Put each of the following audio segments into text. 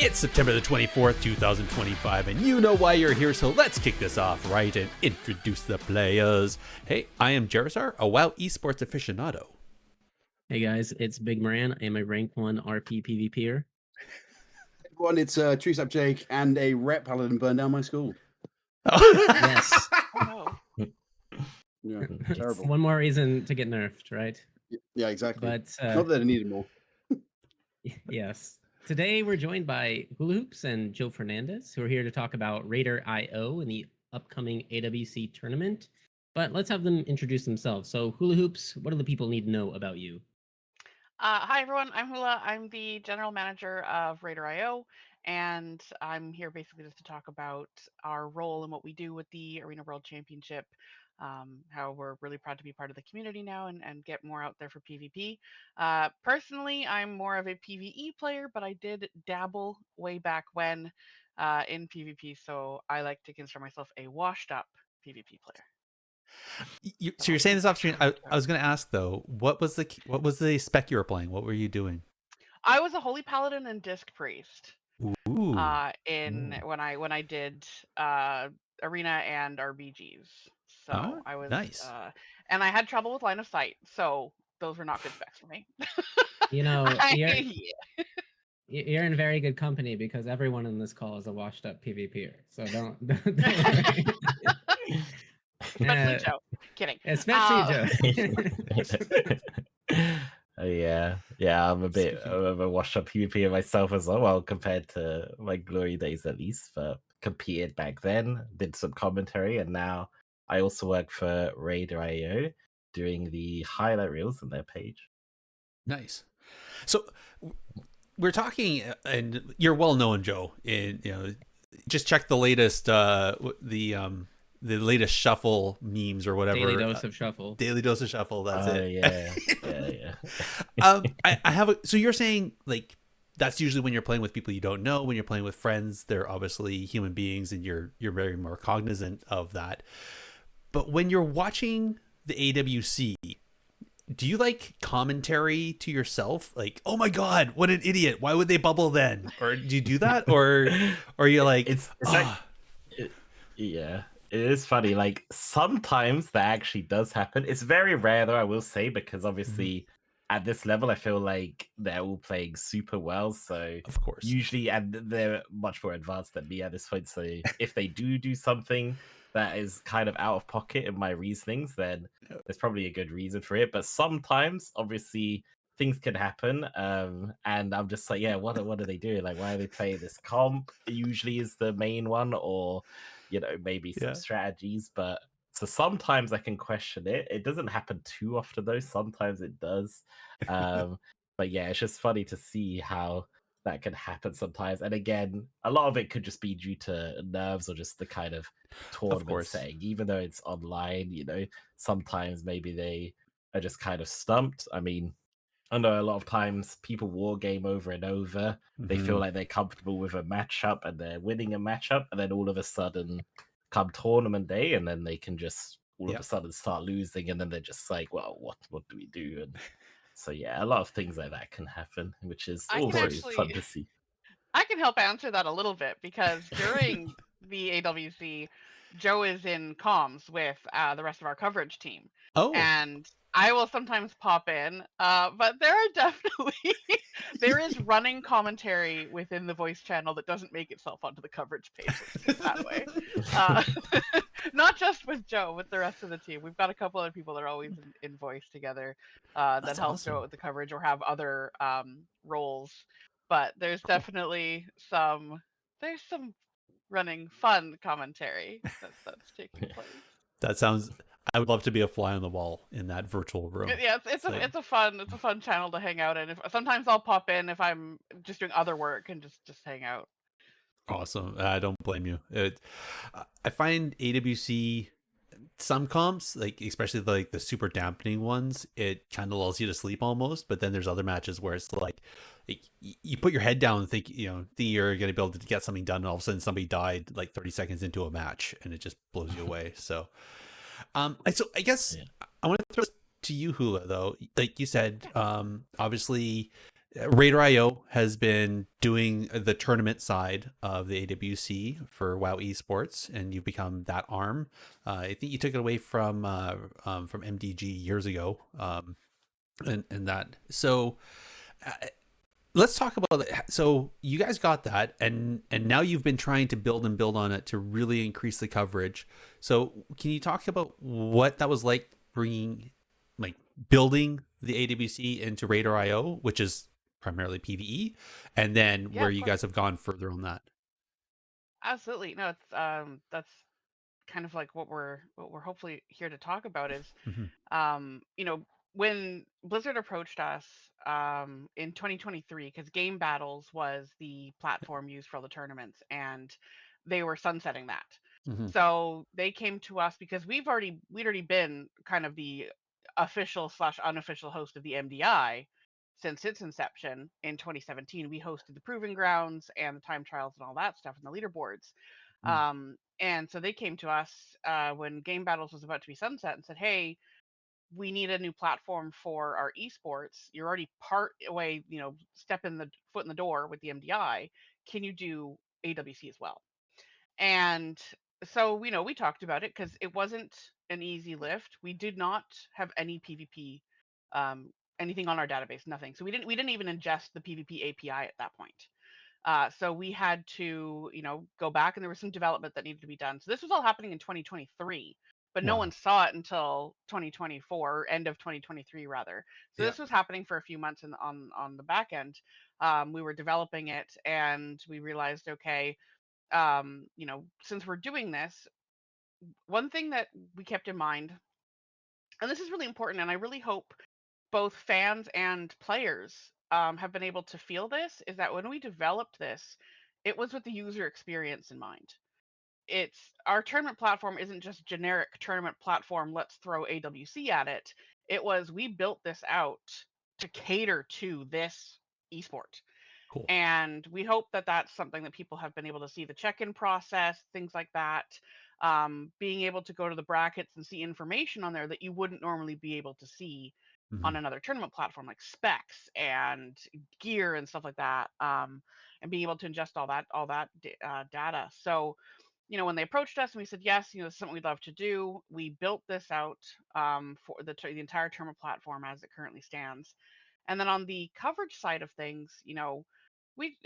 It's September the 24th, 2025, and you know why you're here, so let's kick this off, right, and introduce the players. Hey, I am Jarazar, a WoW esports aficionado. Hey guys, it's Big Moran. I am a rank 1 RP PvPer. Everyone, it's True Sap Jake and a rep paladin burned down my school. Yes. Oh no. Yeah, terrible. One more reason to get nerfed, right? Yeah, exactly. But Not that I needed more. yes. Today we're joined by Hula Hoops and Joe Fernandez, who are here to talk about Raider IO and the upcoming AWC tournament. But let's have them introduce themselves. So Hula Hoops, what do the people need to know about you? Hi everyone, I'm Hula. I'm the general manager of Raider IO, and I'm here basically just to talk about our role and what we do with the Arena World Championship. How we're really proud to be part of the community now and get more out there for PvP. Personally, I'm more of a PvE player, but I did dabble way back when in PvP, so I like to consider myself a washed up PvP player. So you're saying this off screen. I was going to ask though, what was the spec you were playing? What were you doing? I was a Holy Paladin and Disc Priest. Ooh. When I did arena and RBGs. So I was nice. And I had trouble with line of sight, so those were not good specs for me. You know, Yeah. you're in very good company because everyone in this call is a washed up PvPer. So don't worry. Especially Joe. Kidding. Especially Joe. Yeah, I'm a bit of a washed up PvP myself as well compared to my glory days at least, but competed back then, did some commentary, and now I also work for Raider IO doing the highlight reels on their page. Nice. So we're talking, and you're well known, Joe, in just check the latest the latest shuffle memes or whatever. Daily dose of shuffle. Daily dose of shuffle. That's it. Yeah. I have so you're saying like that's usually when you're playing with people you don't know. When you're playing with friends, they're obviously human beings, and you're very more cognizant of that. But when you're watching the AWC, do you like commentary to yourself? Like, oh my god, what an idiot! Why would they bubble then? Or do you do that, or you're like, yeah. It is funny. Like sometimes that actually does happen. It's very rare, though, I will say, because obviously at this level, I feel like they're all playing super well. So of course, usually, and they're much more advanced than me at this point. So if they do something that is kind of out of pocket in my reasonings, then there's probably a good reason for it. But sometimes, obviously, things can happen, and I'm just like, yeah, what are they doing? Like, why are they playing this comp? Usually is the main one, or maybe some strategies. But so sometimes I can question it. It doesn't happen too often though. Sometimes it does. But yeah, it's just funny to see how that can happen sometimes. And again, a lot of it could just be due to nerves or just the kind of tournament setting. Even though it's online, sometimes maybe they are just kind of stumped. I mean, I know a lot of times people war game over and over. They feel like they're comfortable with a matchup and they're winning a matchup, and then all of a sudden come tournament day, and then they can just all of a sudden start losing, and then they're just like, well, what do we do? And so yeah, a lot of things like that can happen, which is also fun to see. I can help answer that a little bit because during the AWC, Joe is in comms with the rest of our coverage team. Oh. And I will sometimes pop in, but there is running commentary within the voice channel that doesn't make itself onto the coverage page that way. Not just with Joe, with the rest of the team. We've got a couple other people that are always in voice together that help Joe with the coverage or have other roles. But there's definitely some running fun commentary that's taking place. That sounds. I would love to be a fly on the wall in that virtual room. Yeah, it's a fun channel to hang out in. Sometimes I'll pop in if I'm just doing other work and just hang out. Awesome. I don't blame you. I find AWC some comps, like especially the super dampening ones, it kind of lulls you to sleep almost. But then there's other matches where it's like you put your head down and think you're going to be able to get something done, and all of a sudden somebody died like 30 seconds into a match, and it just blows you away. So I guess I want to throw this to you, Hula, though. Like you said, obviously Raider.io has been doing the tournament side of the AWC for WoW Esports, and you've become that arm. I think you took it away from MDG years ago, and that. So uh, let's talk about it. So you guys got that, and now you've been trying to build and build on it to really increase the coverage. So can you talk about what that was like, bringing, like, building the AWC into Raider.io, which is primarily PvE, and then Yeah, where of you course. guys have gone further on that? Absolutely. No, it's that's kind of like what we're hopefully here to talk about is Hmm. you know, when Blizzard approached us in 2023, because Game Battles was the platform used for all the tournaments, and they were sunsetting that. Hmm. So they came to us because we'd already been kind of the official slash unofficial host of the MDI since its inception in 2017. We hosted the proving grounds and the time trials and all that stuff and the leaderboards. And so they came to us when Game Battles was about to be sunset and said, "Hey, we need a new platform for our esports. You're already part way, step in the foot in the door with the MDI. Can you do AWC as well?" And so, we talked about it because it wasn't an easy lift. We did not have any PvP, um, anything on our database, nothing. So we didn't even ingest the PvP API at that point. So we had to, go back, and there was some development that needed to be done. So this was all happening in 2023, but no one Wow. saw it until 2024, end of 2023 rather. So Yeah. this was happening for a few months on the back end. We were developing it, and we realized, okay, since we're doing this, one thing that we kept in mind, and this is really important, and I really hope both fans and players have been able to feel this, is that when we developed this, it was with the user experience in mind. It's our tournament platform isn't just generic tournament platform, let's throw AWC at it. It was, we built this out to cater to this esport. Cool. And we hope that that's something that people have been able to see, the check-in process, things like that. Being able to go to the brackets and see information on there that you wouldn't normally be able to see Hmm. on another tournament platform, like specs and gear and stuff like that. And being able to ingest all that data. So, when they approached us and we said yes, this is something we'd love to do. We built this out for the entire tournament platform as it currently stands. And then on the coverage side of things, we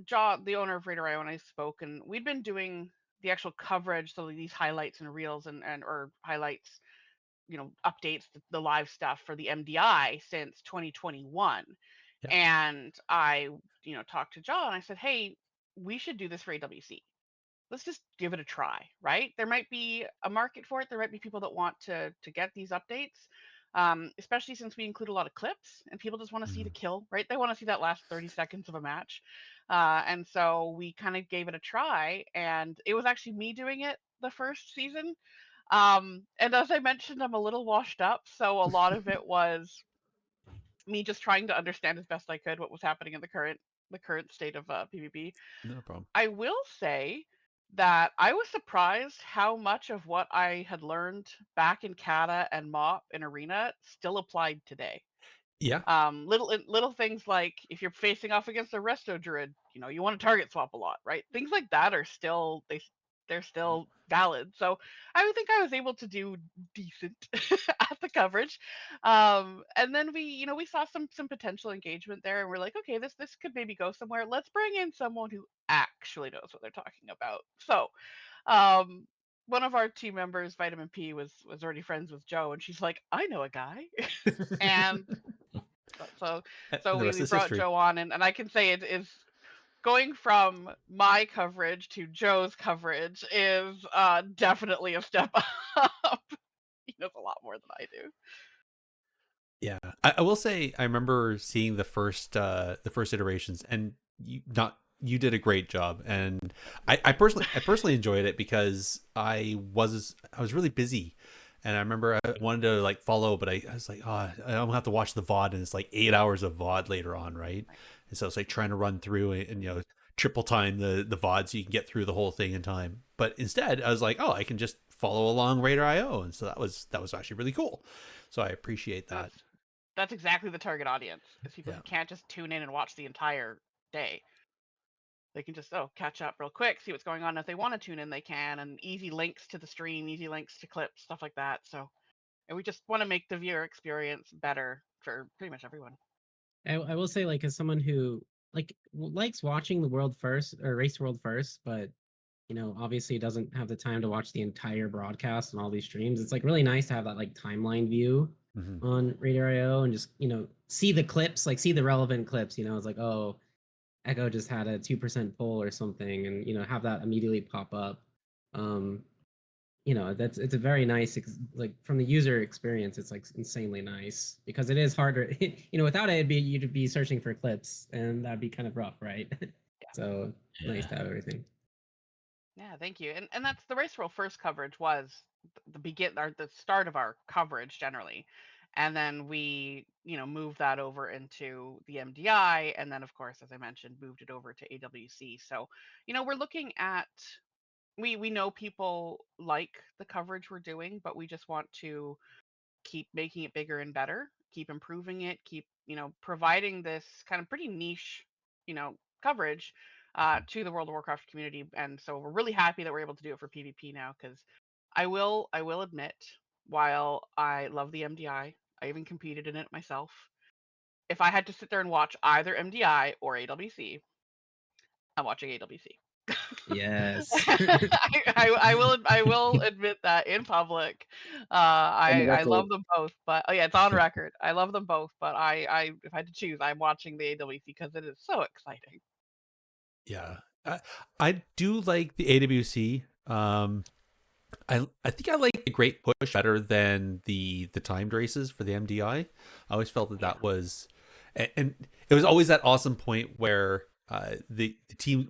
Jaw, the owner of Raider.io, and I spoke, and we'd been doing the actual coverage, so these highlights and reels and or highlights, updates, the live stuff for the MDI since 2021. Yeah. And I, talked to Jaw and I said, "Hey, we should do this for AWC. Let's just give it a try, right? There might be a market for it. There might be people that want to get these updates, especially since we include a lot of clips and people just want to see the Hmm. kill, right? They want to see that last 30 seconds of a match. And so we kind of gave it a try, and it was actually me doing it the first season. And as I mentioned, I'm a little washed up, so a lot of it was me just trying to understand as best I could what was happening in the current state of PvP. No problem. I will say that I was surprised how much of what I had learned back in Kata and MOP and Arena still applied today. Yeah. Little things like if you're facing off against a resto druid, you want to target swap a lot, right? Things like that are still they're still valid. So I would think I was able to do decent at the coverage. And then we saw some potential engagement there, and we're like, okay, this could maybe go somewhere. Let's bring in someone who actually knows what they're talking about. So um one of our team members, Vitamin P, was already friends with Joe, and she's like, I know a guy. And so And so the we, rest we is brought history. Joe on, and I can say it is going from my coverage to Joe's coverage is definitely a step up. He knows a lot more than I do. Yeah, I will say I remember seeing the first iterations, and you did a great job, and I personally enjoyed it because I was really busy, and I remember I wanted to like follow, but I was like, oh, I don't have to watch the VOD, and it's like 8 hours of VOD later on, right? Right. And so it's like trying to run through and triple time the VOD so you can get through the whole thing in time. But instead, I was like, oh, I can just follow along Raider.io, and so that was actually really cool. So I appreciate That's that. that's exactly the target audience. Is people Yeah. who can't just tune in and watch the entire day. They can just catch up real quick, see what's going on. If they want to tune in, they can, and easy links to the stream, easy links to clips, stuff like that. So, and we just want to make the viewer experience better for pretty much everyone. I will say, like, as someone who likes watching the world first or race world first, but obviously doesn't have the time to watch the entire broadcast and all these streams. It's like really nice to have that like timeline view Mhm. on Radar.io and just see the clips, like see the relevant clips. It's like, oh, Echo just had a 2% pull or something, and have that immediately pop up. Um, it's a very nice like from the user experience. It's like insanely nice because it is harder. Without it, you'd be searching for clips, and that'd be kind of rough, right? So nice to have everything. Yeah, thank you. And that's the Race World First coverage was the start of our coverage generally. And then we, moved that over into the MDI, and then of course, as I mentioned, moved it over to AWC. So, we're looking at we know people like the coverage we're doing, but we just want to keep making it bigger and better, keep improving it, keep, providing this kind of pretty niche, coverage to the World of Warcraft community. And so we're really happy that we're able to do it for PvP now, because I will admit, while I love the MDI, I even competed in it myself. If I had to sit there and watch either MDI or AWC, I'm watching AWC. Yes. I will admit that in public. On the I record. love them both, but yeah, it's on record. I love them both, but I if I had to choose, I'm watching the AWC because it is so exciting. Yeah. I do like the AWC. I think I like the Great Push better than the timed races for the MDI. I always felt that that was, and it was always that awesome point where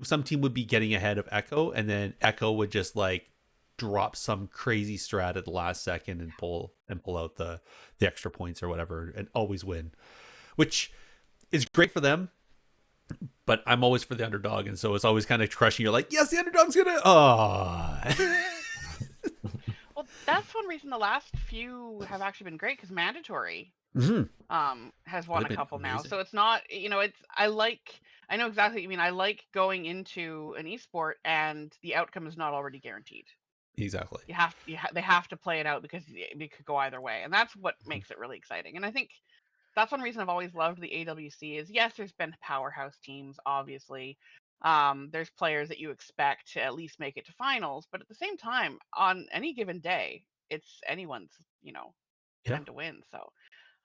some team would be getting ahead of Echo, and then Echo would just like drop some crazy strat at the last second and pull out the extra points or whatever, and always win, which is great for them. But I'm always for the underdog, and so it's always kind of crushing. You're like, yes, the underdog's gonna. Well, that's one reason the last few have actually been great, because mandatory has won They've a been couple now. amazing. So it's not, I know exactly what you mean. I like going into an esport and the outcome is not already guaranteed. Exactly. They have to play it out, because it could go either way, and that's what makes it really exciting. And I think that's one reason I've always loved the AWC is, yes, there's been powerhouse teams, obviously. There's players that you expect to at least make it to finals, but at the same time, on any given day, it's anyone's, Yeah. time to win. So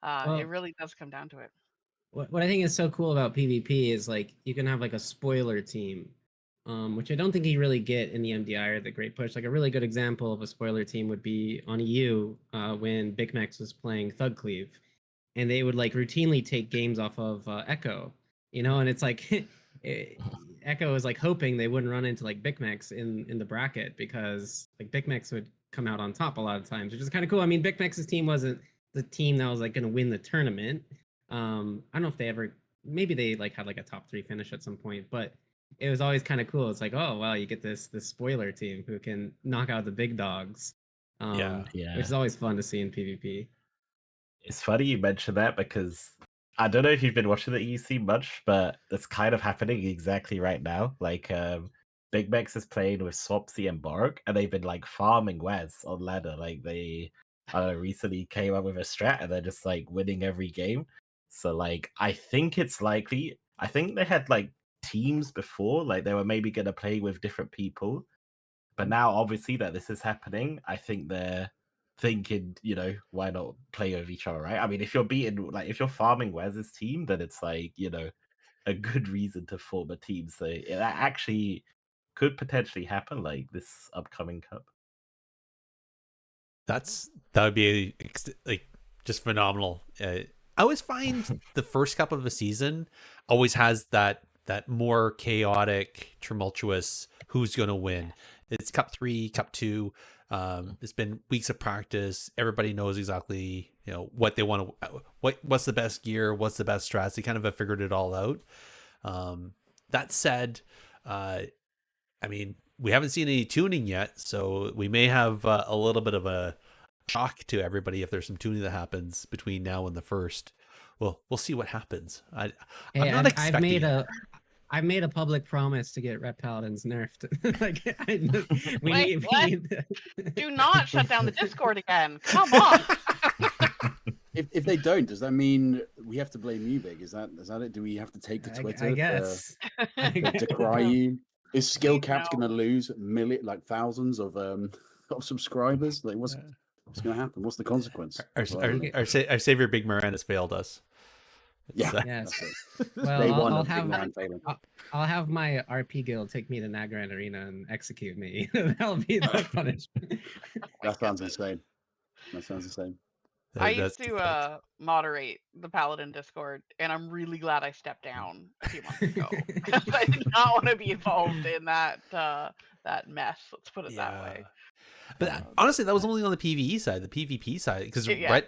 it Well, really does come down to it. what I think is so cool about PvP is like you can have like a spoiler team, which I don't think you really get in the MDI or the Great Push. Like a really good example of a spoiler team would be on EU when Big Max was playing Thug Cleave, and they would like routinely take games off of Echo, and it's like Echo was like hoping they wouldn't run into like Big Max in the bracket, because like Big Max would come out on top a lot of times, which is kind of cool. I mean, Big Max's team wasn't the team that was like going to win the tournament. I don't know if they ever, maybe they like had like a top 3 finish at some point, but it was always kind of cool. It's like, oh wow, you get this spoiler team who can knock out the big dogs, Yeah. which is always fun to see in PvP. It's funny you mention that because I don't know if you've been watching the EC much, but that's kind of happening exactly right now. Like, Big Max is playing with Swapsy and Borg, and they've been like farming Wes on ladder. Like they, I don't know, recently came up with a strat, and they're just like winning every game. So like, I think it's likely. I think they had like teams before, like they were maybe gonna play with different people, but now obviously that this is happening, I think they're thinking, why not play with each other, right? I mean, if you're beating, like, if you're farming Wes's team, then it's like, a good reason to form a team. So that actually could potentially happen, like this upcoming cup. That would be like just phenomenal. I always find the first cup of a season always has that more chaotic, tumultuous who's going to win. It's cup 3, cup 2. It's been weeks of practice. Everybody knows exactly what they want to, what's the best gear, what's the best strats. They kind of have figured it all out. That said, I mean, we haven't seen any tuning yet, so we may have a little bit of a shock to everybody if there's some tuning that happens between now and the first. we'll see what happens. I'm Hey, not expecting it. I've made a public promise to get Ret Paladins nerfed. Like, we Wait, need, what? we need Do not shut down the Discord again. Come on. If they don't, does that mean we have to blame you, Big? Is that it? Do we have to take to Twitter I guess. to cry you? Is skill caps know. going to lose thousands of of subscribers? Like, what's going to happen? What's the consequence? Our savior Big Moran has failed us. Yeah. Yes. That's it. Well, Day one I'll of Big have Man failing. I'll have my RP guild take me to Nagran Arena and execute me. That'll be the punishment. That sounds insane. That sounds insane. I used to moderate the Paladin Discord, and I'm really glad I stepped down a few months ago because I did not want to be involved in that mess. Let's put it that way. But honestly, that was only on the PvE side. The PvP side, because it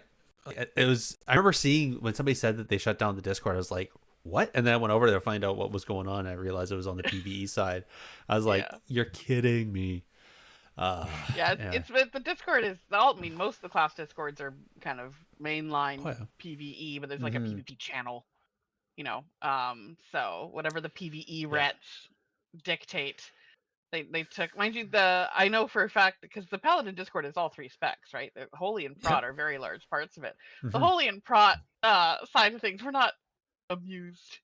was. I remember seeing when somebody said that they shut down the Discord. I was like, "What?" And then I went over there to find out what was going on. And I realized it was on the PvE side. I was like, "You're kidding me." It's the Discord is all. I mean, most of the class Discords are kind of mainline PvE, but there's like a PvP channel, you know. So whatever the PvE rets dictate, they took. Mind you, I know for a fact because the Paladin Discord is all three specs, right? The Holy and Prot are very large parts of it. The Holy and Prot side of things, we're not amused.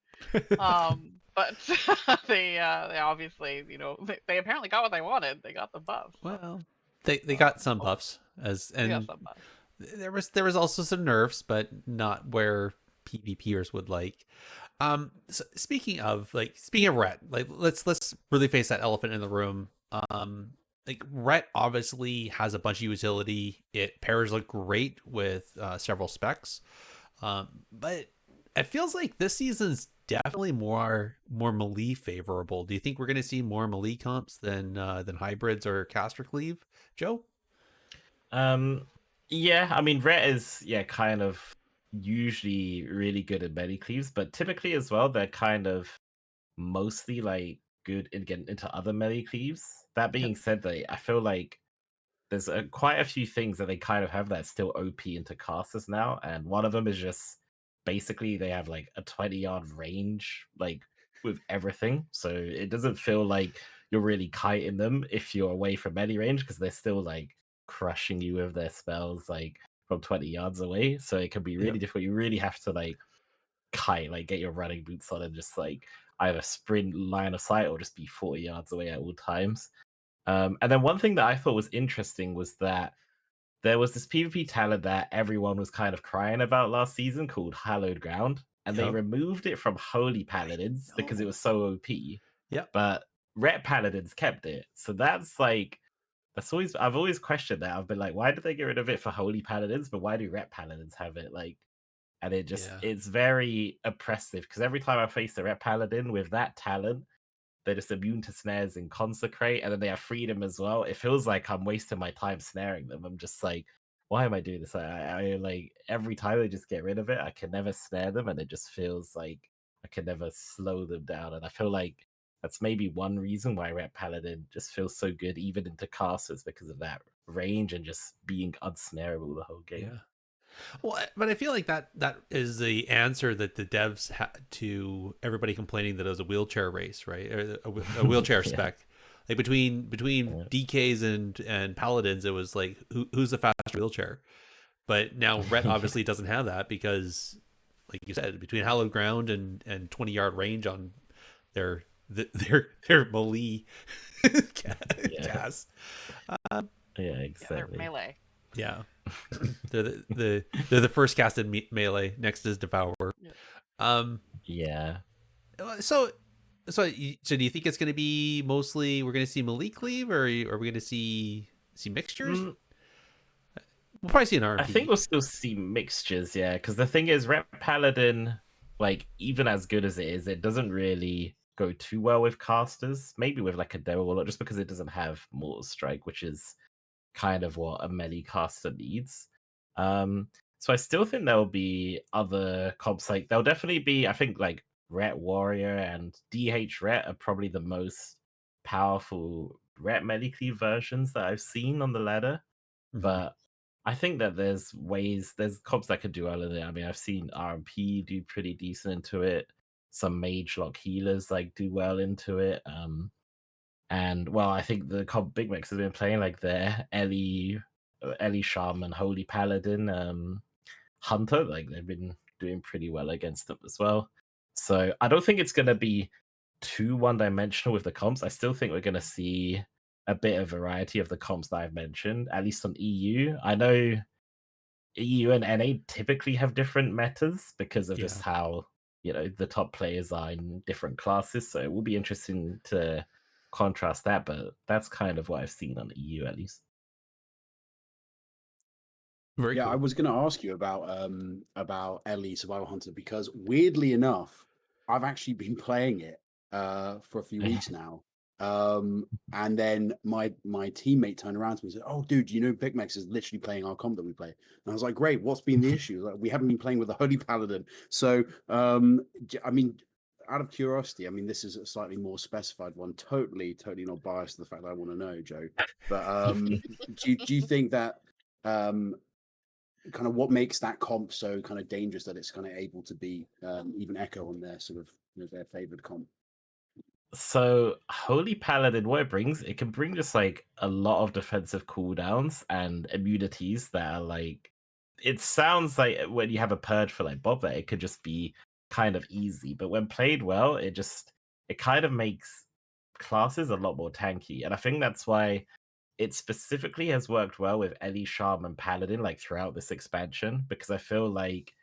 But they obviously, they apparently got what they wanted. They got the buffs. Well, they got some buffs there was also some nerfs, but not where PvPers would like. So speaking of Ret, like let's really face that elephant in the room. Like Ret obviously has a bunch of utility. It pairs like great with several specs, but it feels like this season's definitely more melee favorable. Do you think we're going to see more melee comps than hybrids or caster cleave, Joe? Yeah, I mean Ret is kind of usually really good at melee cleaves, but typically as well they're kind of mostly like good in getting into other melee cleaves. That being said, I feel like there's quite a few things that they kind of have that's still OP into casters now, and one of them is just basically they have like a 20-yard range like with everything, so it doesn't feel like you're really kiting them if you're away from melee range because they're still like crushing you with their spells like from 20 yards away, so it can be really difficult. You really have to like kite, like get your running boots on and just like either sprint line of sight or just be 40 yards away at all times. And then one thing that I thought was interesting was that there was this PvP talent that everyone was kind of crying about last season called Hallowed Ground, and they removed it from Holy Paladins because it was so OP. Yeah. But Ret Paladins kept it. So that's like, I've always questioned that. I've been like, why did they get rid of it for Holy Paladins, but why do Ret Paladins have it? Like, and it just, it's very oppressive because every time I face a Ret Paladin with that talent, they're just immune to snares in Consecrate, and then they have freedom as well. It feels like I'm wasting my time snaring them. I'm just like, why am I doing this? I like every time they just get rid of it, I can never snare them, and it just feels like I can never slow them down. And I feel like that's maybe one reason why Ret Paladin just feels so good, even into casters, because of that range and just being unsnareable the whole game. Yeah. Well, but I feel like that is the answer that the devs had to everybody complaining that it was a wheelchair race, right? Or a wheelchair spec. Like between DKs and paladins, it was like who's the faster wheelchair. But now Ret obviously doesn't have that because, like you said, between Hallowed Ground and 20-yard range on their melee cast. Yeah, exactly. They're melee. Yeah, they're the first casted melee. Next is Devour. Yeah. So do you think it's going to be mostly we're going to see melee cleave, or are we going to see mixtures? We'll probably see an RP. I think we'll still see mixtures, yeah. Because the thing is, Ret Paladin, like even as good as it is, it doesn't really go too well with casters. Maybe with like a Devil Warlock, just because it doesn't have Mortal Strike, which is kind of what a melee caster needs. So I still think there'll be other comps. Like there'll definitely be, I think like Ret Warrior and DH Ret are probably the most powerful Ret melee cleave versions that I've seen on the ladder. But I think that there's comps that could do well in it. I mean, I've seen RMP do pretty decent into it. Some mage lock healers like do well into it. And well, I think the comp Big Macs have been playing like their Ellie Shaman, Holy Paladin, Hunter, like they've been doing pretty well against them as well. So I don't think it's gonna be too one-dimensional with the comps. I still think we're gonna see a bit of variety of the comps that I've mentioned, at least on EU. I know EU and NA typically have different metas because of just how the top players are in different classes. So it will be interesting to contrast that, but that's kind of what I've seen on EU at least. Very Yeah, cool. I was going to ask you about Ellie Survival Hunter because weirdly enough, I've actually been playing it for a few weeks now. And then my teammate turned around to me and said, "Oh, dude, you know Big Max is literally playing our comp that we play." And I was like, "Great, what's been the issue? Like, we haven't been playing with the Holy Paladin." So, I mean, out of curiosity, I mean, this is a slightly more specified one. Totally not biased to the fact that I want to know, Joe. But do you think that kind of what makes that comp so kind of dangerous that it's kind of able to be even Echo on their sort of their favored comp? So Holy Paladin, what it brings, it can bring just like a lot of defensive cooldowns and immunities that are like, it sounds like when you have a purge for like Bob that it could just be kind of easy, but when played well, it kind of makes classes a lot more tanky. And I think that's why it specifically has worked well with Ellie, Charm, and Paladin like throughout this expansion, because I feel like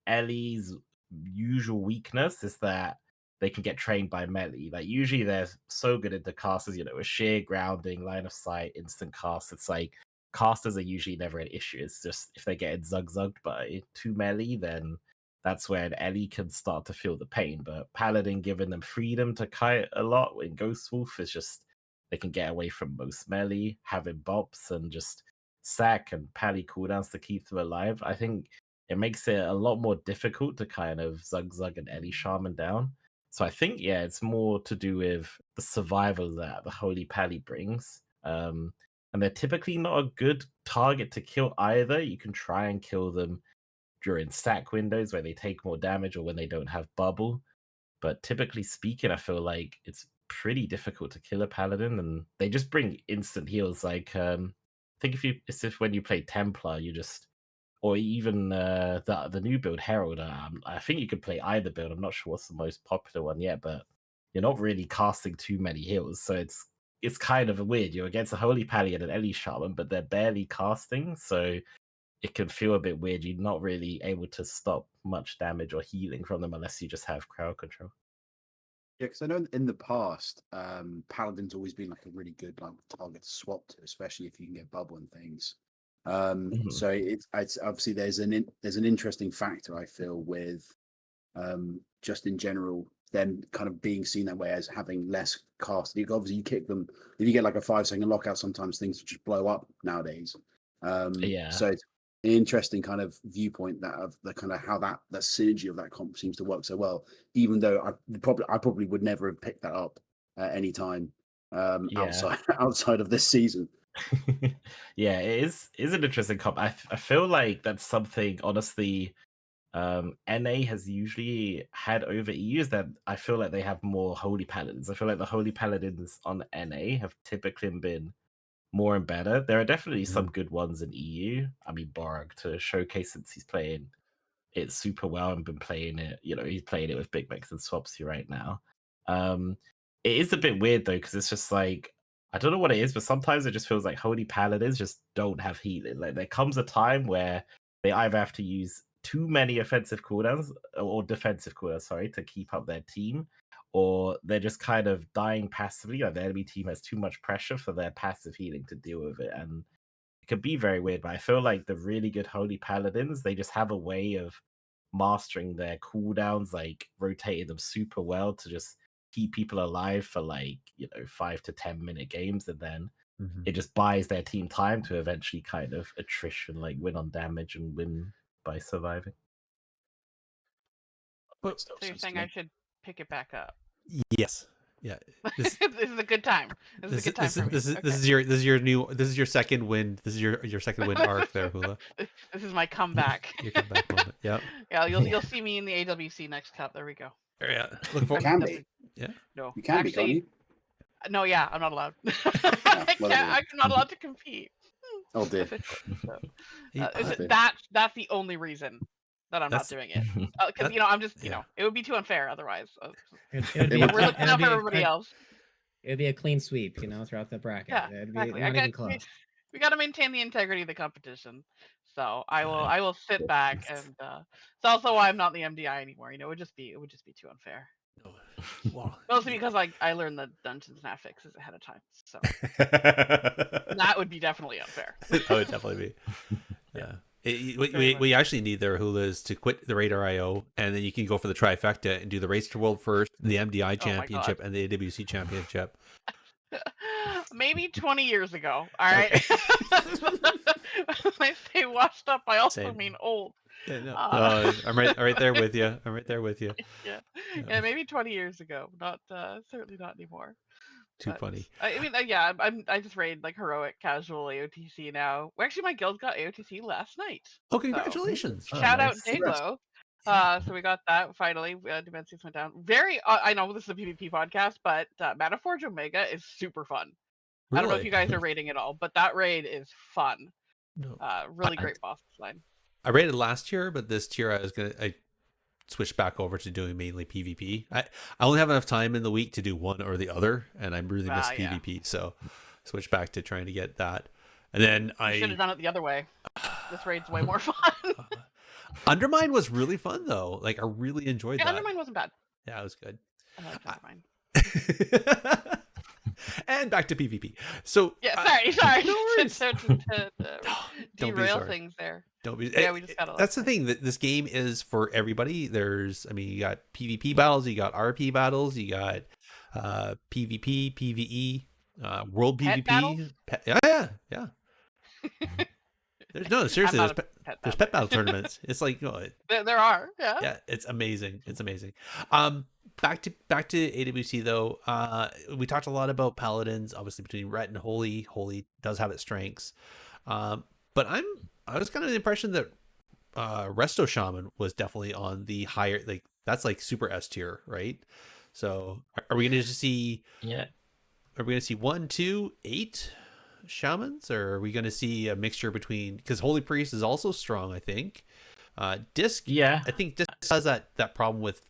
Ellie's usual weakness is that they can get trained by melee. Like usually they're so good at the casters, a sheer grounding, line of sight, instant cast. It's like casters are usually never an issue. It's just if they get zug-zugged by two melee, then that's where an Ellie can start to feel the pain. But Paladin giving them freedom to kite a lot in Ghost Wolf is just they can get away from most melee, having bops and just sack and pally cooldowns to keep them alive. I think it makes it a lot more difficult to kind of zug and Ellie Shaman down. So I think, yeah, it's more to do with the survival that the Holy Pally brings. And they're typically not a good target to kill either. You can try and kill them during sack windows where they take more damage or when they don't have bubble. But typically speaking, I feel like it's pretty difficult to kill a paladin, and they just bring instant heals. Like, I think it's if when you play Templar, you just, or even the new build Herald. I think you could play either build. I'm not sure what's the most popular one yet, but you're not really casting too many heals, so it's kind of weird. You're against a Holy Pally and an Ellie Shaman, but they're barely casting, so it can feel a bit weird. You're not really able to stop much damage or healing from them unless you just have crowd control. Yeah, because I know in the past, Paladin's always been like a really good like target to swap to, especially if you can get bubble and things. So it's obviously there's an interesting factor I feel with just in general them kind of being seen that way as having less cast. Obviously, you kick them if you get like a 5-second lockout. Sometimes things just blow up nowadays. Yeah. So it's an interesting kind of viewpoint that of the kind of how that synergy of that comp seems to work so well. Even though I probably would never have picked that up at any time outside of this season. Yeah, it is an interesting comp. I feel like that's something honestly NA has usually had over EU is that I feel like they have more Holy Paladins. I feel like the Holy Paladins on NA have typically been more and better. There are definitely some good ones in EU. I mean, Borg to showcase since he's playing it super well and been playing it. He's playing it with Big Macs and Swapsy right now. It is a bit weird though because it's just like I don't know what it is, but sometimes it just feels like Holy Paladins just don't have healing. Like there comes a time where they either have to use too many offensive cooldowns or defensive cooldowns, sorry, to keep up their team, or they're just kind of dying passively. Like the enemy team has too much pressure for their passive healing to deal with it, and it could be very weird. But I feel like the really good Holy Paladins, they just have a way of mastering their cooldowns, like rotating them super well to just keep people alive for like 5 to 10 minute games, and then it just buys their team time to eventually kind of attrition, like win on damage and win by surviving. But So you're saying I should pick it back up? yes, Yeah. This This is a good time. This is a good time for me. this Okay. is your second win. This is your second win arc there, Hula. This is my comeback. Your comeback moment. Yeah. Yeah, you'll see me in the AWC next cup. There we go. Yeah. Look forward. Can That's be. a- Yeah. No, You can be, can't actually, you? no. Yeah, I'm not allowed. well, I'm not allowed to compete Oh dear. officially. So, Yeah, dear. that's the only reason that I'm not That's- doing it. Because that- I'm just yeah. it would be too unfair otherwise. It would be, would- We're looking out for everybody else. It'd be a clean sweep, throughout the bracket. Yeah, It'd be exactly. not even close. We got to maintain the integrity of the competition. So I will sit back, and it's also why I'm not in the MDI anymore. It would just be too unfair. Well, Mostly because I learned the dungeons and affixes ahead of time, so that would be definitely unfair. that would definitely be. Yeah. We actually need their Hulas to quit the Radar IO, and then you can go for the trifecta and do the Race to World first, the MDI championship, and the AWC championship. Maybe 20 years ago. All right. When I say washed up, I also Same. mean old. Yeah, no. I'm right there with you. I'm right there with you. Yeah, maybe 20 years ago. Not certainly not anymore. Too But, funny. I mean, yeah, I just raid like heroic casual AOTC now. Well, actually, my guild got AOTC last night. Oh, congratulations! Oh, Shout nice. out Dayglow. So we got that finally. Dimensions went down. Very. I know this is a PvP podcast, but Metaforge Omega is super fun. I don't know if Really? you guys are raiding at all, but that raid is fun. No. Really great boss design. I rated last year, but this year I switched back over to doing mainly PvP. I only have enough time in the week to do one or the other, and I really miss Yeah. PvP, so switched back to trying to get that. And then I should have done it the other way. This raid's way more fun. Undermine was really fun though. Like I really enjoyed Yeah, that. Undermine wasn't bad. Yeah, it was good. I liked Undermine. And back to PvP. So Yeah, sorry. no worries. to Don't be derail sorry. things there. Don't be. Yeah, we just got a lot. That's the thing. That this game is for everybody. You got PvP battles, you got RP battles, you got PvP, PvE, world Pet PvP. battles? Yeah. Seriously. I'm There's not a there's pet battle tournaments. It's like There are. Yeah. yeah, it's amazing. It's amazing. Back to AWC though. We talked a lot about paladins, obviously between Ret and Holy. Holy does have its strengths. But I was kind of the impression that Resto Shaman was definitely on the higher, like that's like super S tier, right? So are we gonna just see Yeah. are we gonna see 1, 2, 8 shamans, or are we gonna see a mixture between, because Holy Priest is also strong, I think. Disc, Yeah. I think Disc has that problem with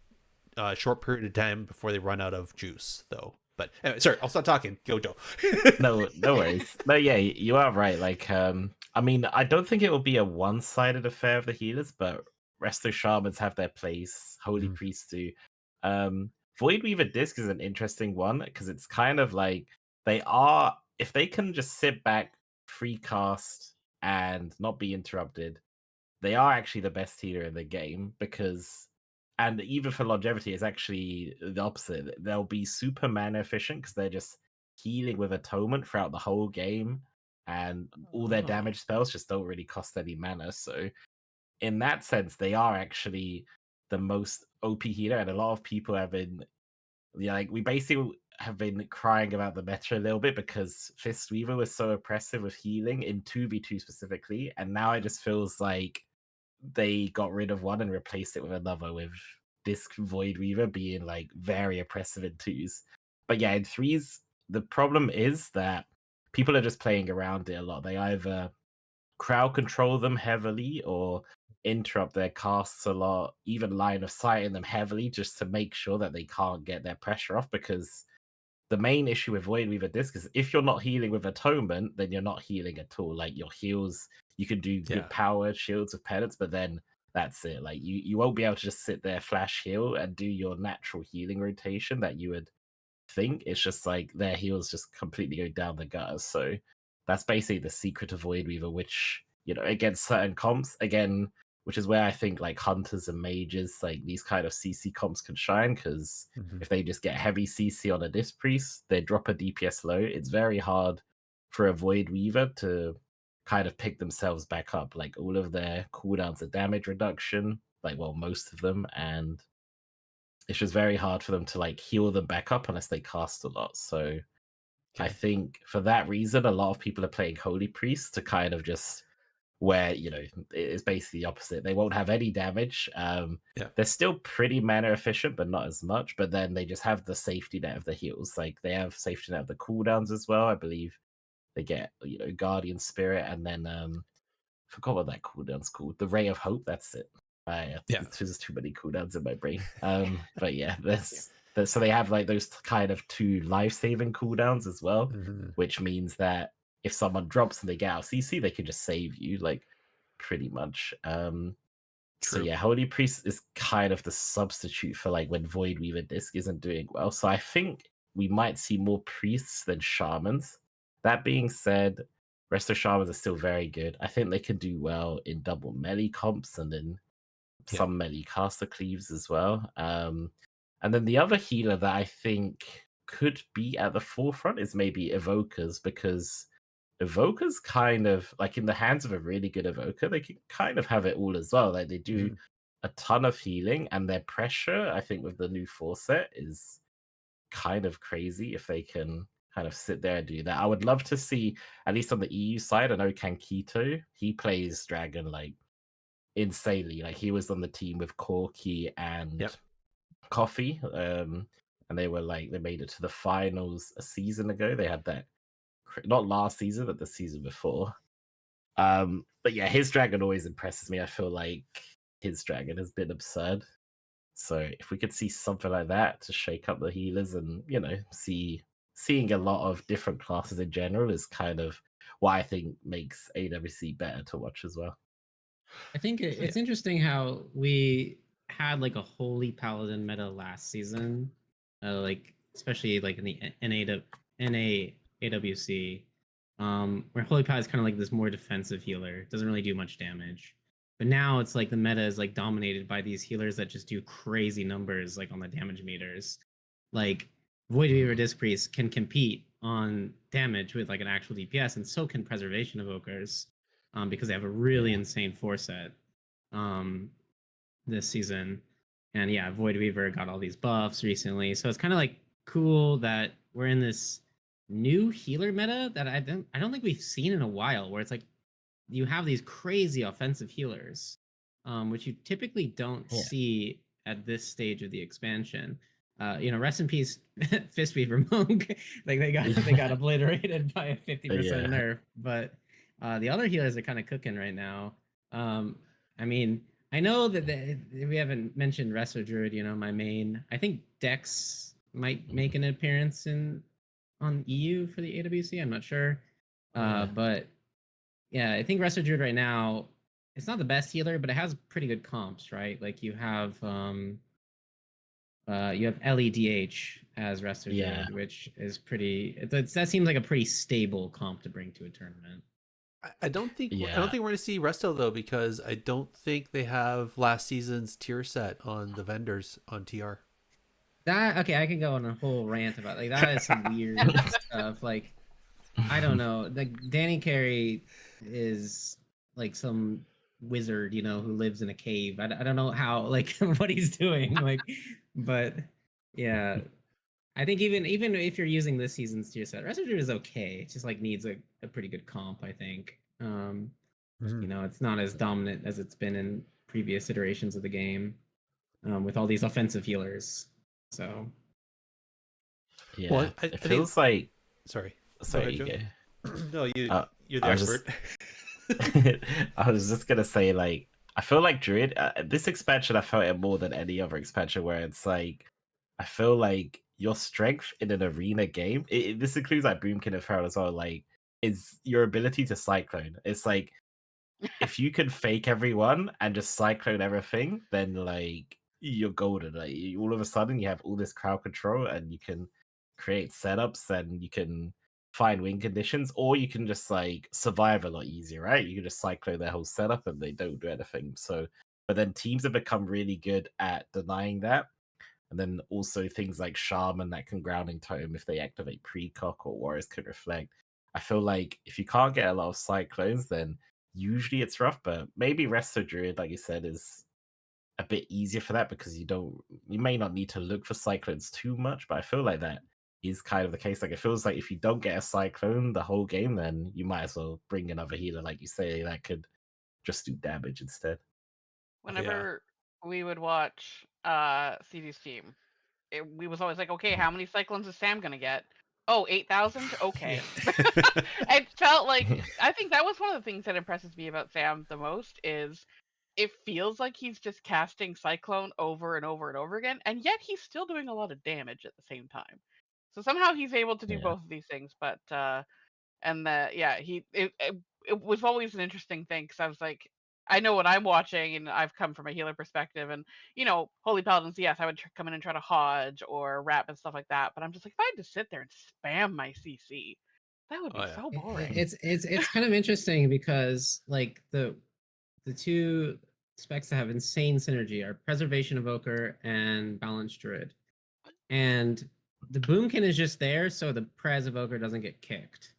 short period of time before they run out of juice though. But anyway, sorry, I'll stop talking. Go Joe. No worries. No, yeah, you are right. Like, I mean, I don't think it will be a one-sided affair of the healers, but Resto Shamans have their place. Holy Priests do. Voidweaver Disc is an interesting one because it's kind of like they are, if they can just sit back, free cast, and not be interrupted, they are actually the best healer in the game because, and even for longevity, it's actually the opposite. They'll be super mana efficient because they're just healing with Atonement throughout the whole game, and all their damage spells just don't really cost any mana. So, in that sense, they are actually the most OP healer, and a lot of people have been, like, we basically have been crying about the meta a little bit because Fistweaver was so oppressive with healing in 2v2 specifically, and now it just feels like they got rid of one and replaced it with another, with Disc Voidweaver being like very oppressive in 2s. But yeah, in 3s, the problem is that people are just playing around it a lot. They either crowd control them heavily or interrupt their casts a lot, even line of sight in them heavily just to make sure that they can't get their pressure off, because the main issue with Voidweaver Disc is if you're not healing with Atonement, then you're not healing at all. Like, your heals, you can do good power shields with penance, but then that's it. Like, you won't be able to just sit there, flash heal, and do your natural healing rotation that you would think. It's just like their heals just completely go down the gutters. So that's basically the secret of Voidweaver, which, against certain comps, again, which is where I think like hunters and mages, like these kind of CC comps can shine, because if they just get heavy CC on a Disc Priest, they drop a DPS low, it's very hard for a Void Weaver to kind of pick themselves back up. Like, all of their cooldowns are damage reduction, like, well, most of them, and it's just very hard for them to like heal them back up unless they cast a lot. So I Okay. think for that reason, a lot of people are playing Holy Priest to kind of just where it's basically the opposite. They won't have any damage. Yeah. They're still pretty mana efficient, but not as much. But then they just have the safety net of the heals. Like they have safety net of the cooldowns as well. I believe they get Guardian Spirit, and then forgot what that cooldown's called. The Ray of Hope. That's it. Yeah. There's too many cooldowns in my brain. But yeah, so they have like those kind of 2 life-saving cooldowns as well, Mhm. which means that if someone drops and they get out CC, they can just save you, like pretty much. So True. yeah, Holy Priest is kind of the substitute for like when Void Weaver Disc isn't doing well. So I think we might see more priests than shamans. That being said, Resto Shamans are still very good. I think they can do well in double melee comps and then Yeah. some melee caster cleaves as well. And then the other healer that I think could be at the forefront is maybe Evokers, because Evokers kind of like in the hands of a really good Evoker, they can kind of have it all as well. Like they do Mhm. a ton of healing, and their pressure, I think, with the new 4 set is kind of crazy if they can kind of sit there and do that. I would love to see, at least on the EU side, I know Kankito, he plays Dragon like insanely. Like he was on the team with Corky and Yep. Coffee. And they made it to the finals a season ago. They had that not last season, but the season before. But yeah, his dragon always impresses me. I feel like his dragon has been absurd. So if we could see something like that to shake up the healers and, seeing a lot of different classes in general is kind of what I think makes AWC better to watch as well. I think it's interesting how we had like a holy paladin meta last season, like especially like in the NA AWC, where holy paladin is kind of like this more defensive healer, doesn't really do much damage. But now it's like the meta is like dominated by these healers that just do crazy numbers, like on the damage meters. Like Void Weaver Disc Priest can compete on damage with like an actual DPS, and so can Preservation Evokers, because they have a really insane 4 set this season. And yeah, Void Weaver got all these buffs recently, so it's kind of like cool that we're in this new healer meta that I don't think we've seen in a while, where it's like you have these crazy offensive healers, which you typically don't see at this stage of the expansion. Rest in peace, Fistweaver Monk. Like they got obliterated by a 50% nerf, but the other healers are kind of cooking right now. I mean, I know that we haven't mentioned Resto Druid. My main. I think Dex might make an appearance on EU for the AWC. I'm not sure, but yeah, I think Resto Druid right now, it's not the best healer, but it has pretty good comps, right? Like you have LEDH as Resto Druid, which is that seems like a pretty stable comp to bring to a tournament. I don't think we're going to see Resto though, because I don't think they have last season's tier set on the vendors on TR. Okay, I can go on a whole rant about like that is some weird stuff. Like I don't know. Like Danny Carey is like some wizard, who lives in a cave. I don't know how like what he's doing. Like, but yeah, I think even if you're using this season's tier set, Resto Druid is okay. It just like needs a pretty good comp, I think. It's not as dominant as it's been in previous iterations of the game, with all these offensive healers. So yeah, well, it feels like. Sorry, Sorry, you go. No, you're the I expert. I was just gonna say, like, I feel like Druid. This expansion, I felt it more than any other expansion, where it's like, I feel like your strength in an arena game. This includes like Boomkin and Feral as well. Like, is your ability to cyclone. It's like if you can fake everyone and just cyclone everything, then like you're golden. Like all of a sudden, you have all this crowd control, and you can create setups, and you can find win conditions, or you can just like survive a lot easier, right? You can just cyclone their whole setup and they don't do anything. So, but then teams have become really good at denying that. And then also things like Shaman that can grounding tome if they activate Precock, or Warriors can reflect. I feel like if you can't get a lot of cyclones, then usually it's rough, but maybe Resto Druid, like you said, is a bit easier for that because you may not need to look for cyclones too much, but I feel like that is kind of the case. Like it feels like if you don't get a cyclone the whole game, then you might as well bring another healer, like you say, that could just do damage instead. Whenever we would watch CD's team, we was always like, okay, how many cyclones is Sam gonna get? Oh, 8,000? Okay. It felt like I think that was one of the things that impresses me about Sam the most is it feels like he's just casting Cyclone over and over and over again, and yet he's still doing a lot of damage at the same time. So somehow he's able to do Yeah. both of these things, but and it was always an interesting thing because I was like, I know what I'm watching, and I've come from a healer perspective, and Holy Paladins, yes, I would come in and try to Hodge or Wrap and stuff like that, but I'm just like, if I had to sit there and spam my CC, that would be Oh, yeah. so boring. It's kind of interesting because like the two specs that have insane synergy are Preservation Evoker and Balanced Druid, and the Boomkin is just there so the Pres Evoker doesn't get kicked.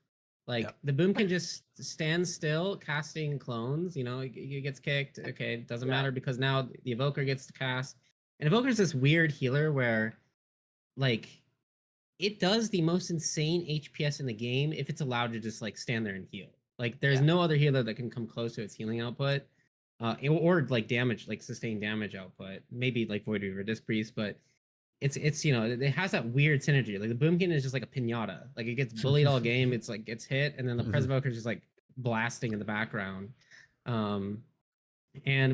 Like Yep. the Boomkin just stands still casting clones. It gets kicked. Okay, it doesn't matter because now the Evoker gets to cast. And Evoker is this weird healer where, like, it does the most insane HPS in the game if it's allowed to just like stand there and heal. Like there's no other healer that can come close to its healing output, or like damage, like sustained damage output. Maybe like Void Reaver, Disc Priest, but it has that weird synergy. Like the Boomkin is just like a pinata. Like it gets bullied all game. It's like gets hit, and then the Pres Evoker is just like blasting in the background. And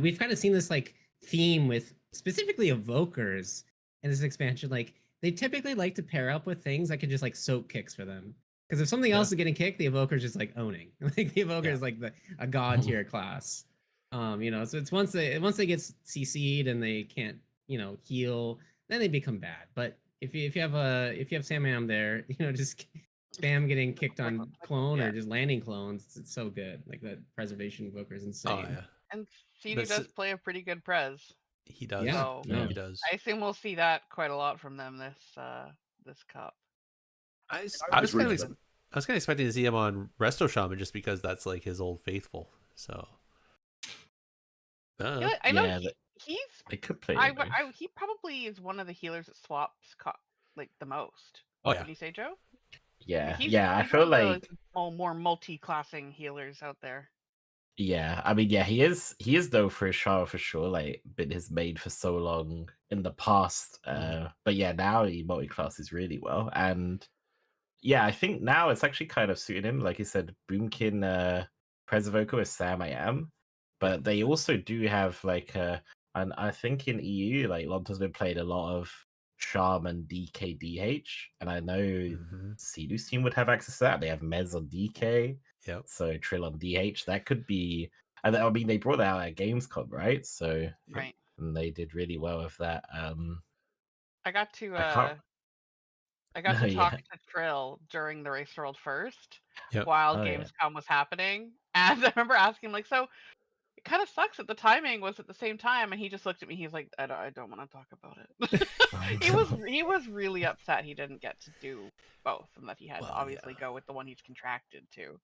we've kind of seen this like theme with specifically evokers in this expansion. Like they typically like to pair up with things that can just like soak kicks for them. Because if something else is getting kicked, the evoker is just like owning. Like the evoker is like a god tier class. So it's once they get CC'd and they can't heal, then they become bad. But if you have Sam Am there, just spam getting kicked on clone or just landing clones. It's so good. Like that preservation evoker is insane. Oh, yeah. And CD does play a pretty good Pres. He does. Yeah, So He does. I assume we'll see that quite a lot from them this cup. I was kind of expecting to see him on Resto Shaman just because that's like his old faithful. So I know he's. They could play. He probably is one of the healers that swaps like the most. Oh yeah. Did you say, Joe? Yeah, He's I feel like more multi-classing healers out there. Yeah, I mean, yeah, he is though for his show for sure. Like been his main for so long in the past, but yeah, now he multi-classes really well, and yeah, I think now it's actually kind of suited him. Like you said, Boomkin, Preservoker with Sam I Am, but they also do have like and I think in EU, like Lonto's been playing a lot of Shaman DKDH, and I know Sidu's team would have access to that. They have Mez on DK. Yep. So Trill on DH, that could be, and I mean they brought that out at Gamescom, right? So right, and they did really well with that. I got to talk to Trill during the Race World first, while Gamescom was happening, and I remember asking him, like, so it kind of sucks that the timing was at the same time, and he just looked at me. He's like, I don't want to talk about it. he was really upset he didn't get to do both, and that he had to obviously go with the one he's contracted to.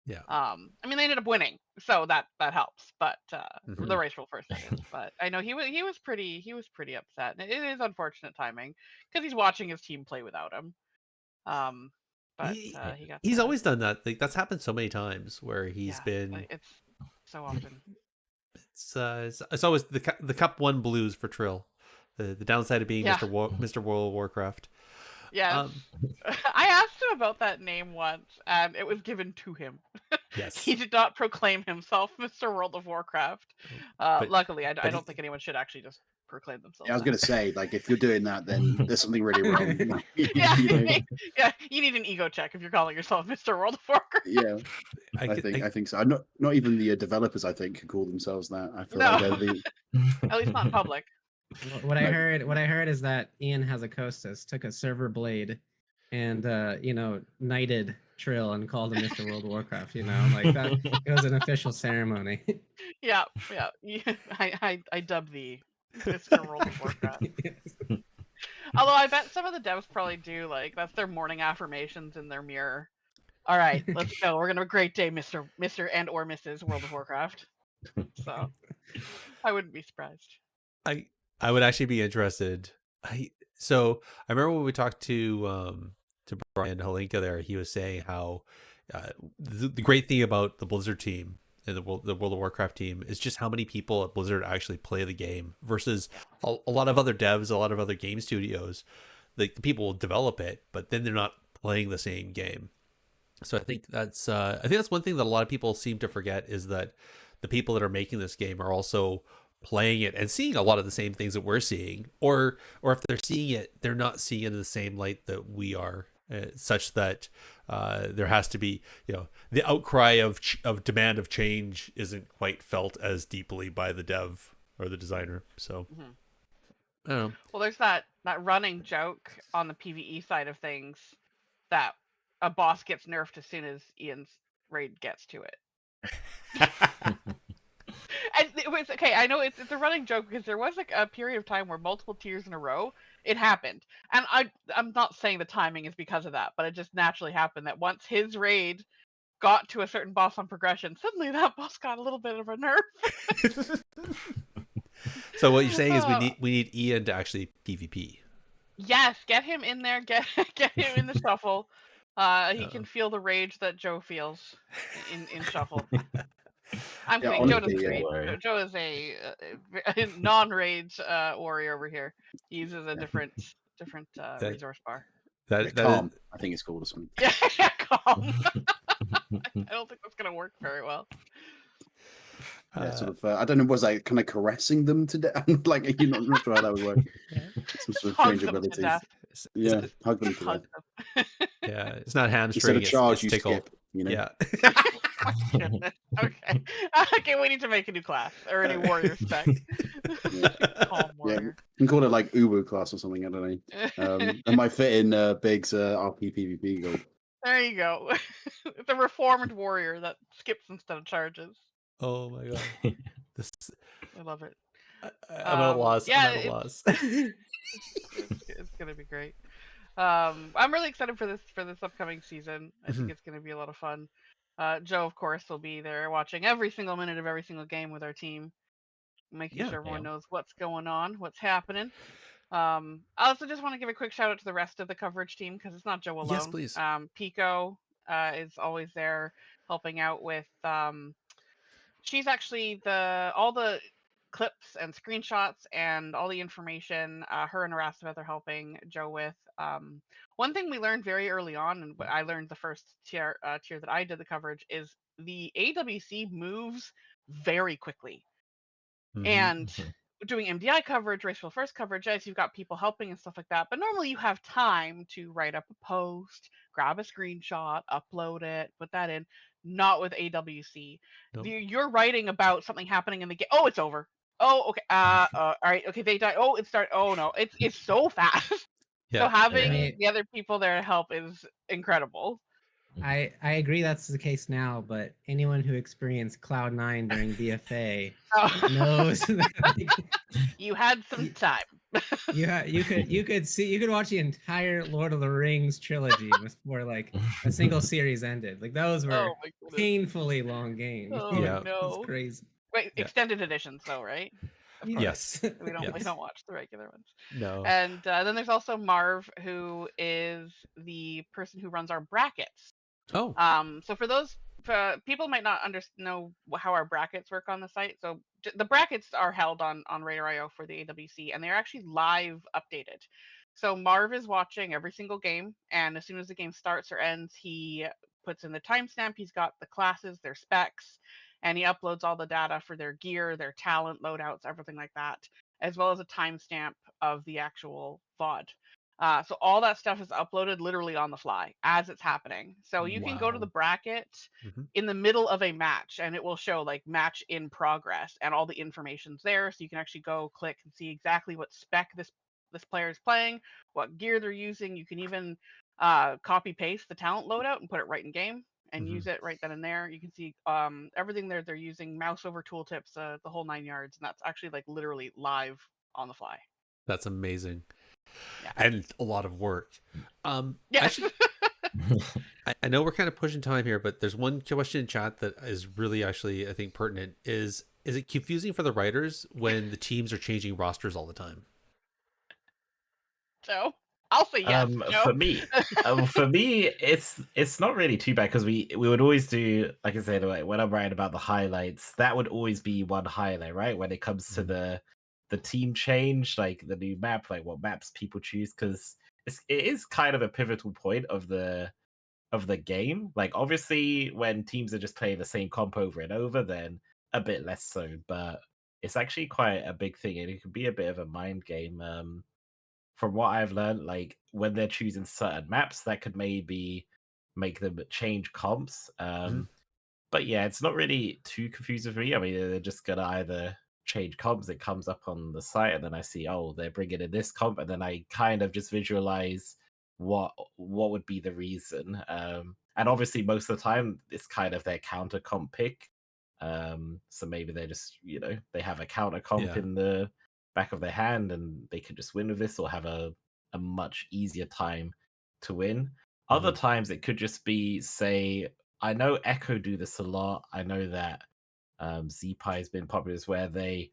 Yeah. I mean, they ended up winning, so that helps. But the Race World first, but I know he was pretty upset. And it is unfortunate timing because he's watching his team play without him. But he's always done that. Like that's happened so many times where he's been. It's so often. It's always the Cup 1 blues for Trill. The downside of being Mr. World of Warcraft. Yes. I asked him about that name once, and it was given to him. Yes. He did not proclaim himself Mr. World of Warcraft. Luckily, I don't think anyone should actually just proclaim themselves. Yeah, I was going to say, like, if you're doing that, then there's something really wrong. Yeah, you need an ego check if you're calling yourself Mr. World of Warcraft. Yeah, I think so. Not even the developers, I think, could call themselves that. I feel like they're the... At least not in public. What I heard is that Ian Hazacostas took a server blade and knighted Trill and called him Mr. World of Warcraft, like that. It was an official ceremony. Yeah. I dubbed thee Mr. World of Warcraft. Although I bet some of the devs probably do, like, that's their morning affirmations in their mirror. All right, let's go. We're gonna have a great day, Mr. and or Mrs. World of Warcraft. So I wouldn't be surprised. I would actually be interested. So I remember when we talked to Brian Halinka there, he was saying how the great thing about the Blizzard team and the World of Warcraft team is just how many people at Blizzard actually play the game versus a lot of other devs, a lot of other game studios. The people will develop it, but then they're not playing the same game. So I think that's one thing that a lot of people seem to forget is that the people that are making this game are also playing it and seeing a lot of the same things that we're seeing, or if they're seeing it, they're not seeing it in the same light that we are, such that there has to be, the outcry of demand of change isn't quite felt as deeply by the dev or the designer. So I don't know. Well, there's that running joke on the PvE side of things that a boss gets nerfed as soon as Ian's raid gets to it. And it was okay. I know it's a running joke because there was like a period of time where multiple tiers in a row it happened, and I'm not saying the timing is because of that, but it just naturally happened that once his raid got to a certain boss on progression, suddenly that boss got a little bit of a nerf. So what you're saying is we need Ian to actually PvP. Yes, get him in there. Get him in the shuffle. He can feel the rage that Joe feels in shuffle. I'm kidding. Joe doesn't rage. Joe is a non-rage warrior over here. He uses a different resource bar. Calm, I think it's called or something. Yeah, calm. I don't think that's gonna work very well. Yeah, sort of. I don't know. Was I kind of caressing them to death? Like, you're not sure how that would work. Some sort of strange abilities. Yeah, hug them to death. Yeah, it's not hamstring. Instead of charge, you tickle. skip. Yeah. Okay, we need to make a new class or a new warrior spec. Calm warrior. Yeah, you can call it like Ubu class or something. I don't know. That might fit in Big's RP PvP goal. There you go. It's a reformed warrior that skips instead of charges. Oh my god. I love it. I'm at a loss. Yeah, I'm at a loss. It's gonna be great. I'm really excited for this upcoming season. I think it's gonna be a lot of fun. Joe, of course, will be there watching every single minute of every single game with our team, making sure everyone knows what's going on, what's happening. I also just want to give a quick shout out to the rest of the coverage team because it's not Joe alone. Yes, please. Pico is always there helping out with. She's actually all the clips and screenshots and all the information. Her and Arastabeth are helping Joe with. One thing we learned very early on, and what I learned the first tier that I did the coverage, is the AWC moves very quickly. And doing MDI coverage, Racial First coverage, yes, you've got people helping and stuff like that. But normally you have time to write up a post, grab a screenshot, upload it, put that in. Not with AWC. Nope. You're writing about something happening in the game. Oh, it's over. Oh, okay. All right. Okay, they died. Oh, it started. Oh no, it's so fast. Yeah. So having the other people there to help is incredible. I agree that's the case now, but anyone who experienced Cloud9 during BFA knows that, like, you had some time. you could watch the entire Lord of the Rings trilogy before like a single series ended. Like those were painfully long games. Oh yeah, no, it's crazy. Wait, extended editions though, right? Yes. We don't watch the regular ones. No. And then there's also Marv, who is the person who runs our brackets. Oh. So for those people might not know how our brackets work on the site. So the brackets are held on Radar.io for the AWC, and they're actually live updated. So Marv is watching every single game, and as soon as the game starts or ends, he puts in the timestamp. He's got the classes, their specs, and he uploads all the data for their gear, their talent, loadouts, everything like that, as well as a timestamp of the actual VOD. So all that stuff is uploaded literally on the fly as it's happening. So you can go to the bracket in the middle of a match and it will show like match in progress and all the information's there. So you can actually go click and see exactly what spec this player is playing, what gear they're using. You can even copy paste the talent loadout and put it right in game and use it right then and there. You can see everything there. They're using mouse over tooltips, the whole 9 yards. And that's actually like literally live on the fly. That's amazing. Yeah. And a lot of work. Yeah. Actually, I know we're kind of pushing time here, but there's one question in chat that is really actually, I think, pertinent. Is is it confusing for the writers when the teams are changing rosters all the time? Joe, I'll say yes. Joe. For me, it's not really too bad because we would always do, like I said, like, when I'm writing about the highlights, that would always be one highlight, right? When it comes to the team change, like the new map, like what maps people choose, because it is kind of a pivotal point of the game. Like obviously, when teams are just playing the same comp over and over, then a bit less so, but it's actually quite a big thing, and it can be a bit of a mind game. From what I've learned, like when they're choosing certain maps, that could maybe make them change comps. But yeah, it's not really too confusing for me. I mean, they're just gonna either change comps. It comes up on the site, and then I see, oh, they're bringing in this comp, and then I kind of just visualize what would be the reason. And obviously, most of the time, it's kind of their counter comp pick. So maybe they just, they have a counter comp Yeah. in the back of their hand, and they could just win with this or have a much easier time to win. Other times, it could just be, say, I know Echo do this a lot. I know that ZPie has been popular, where they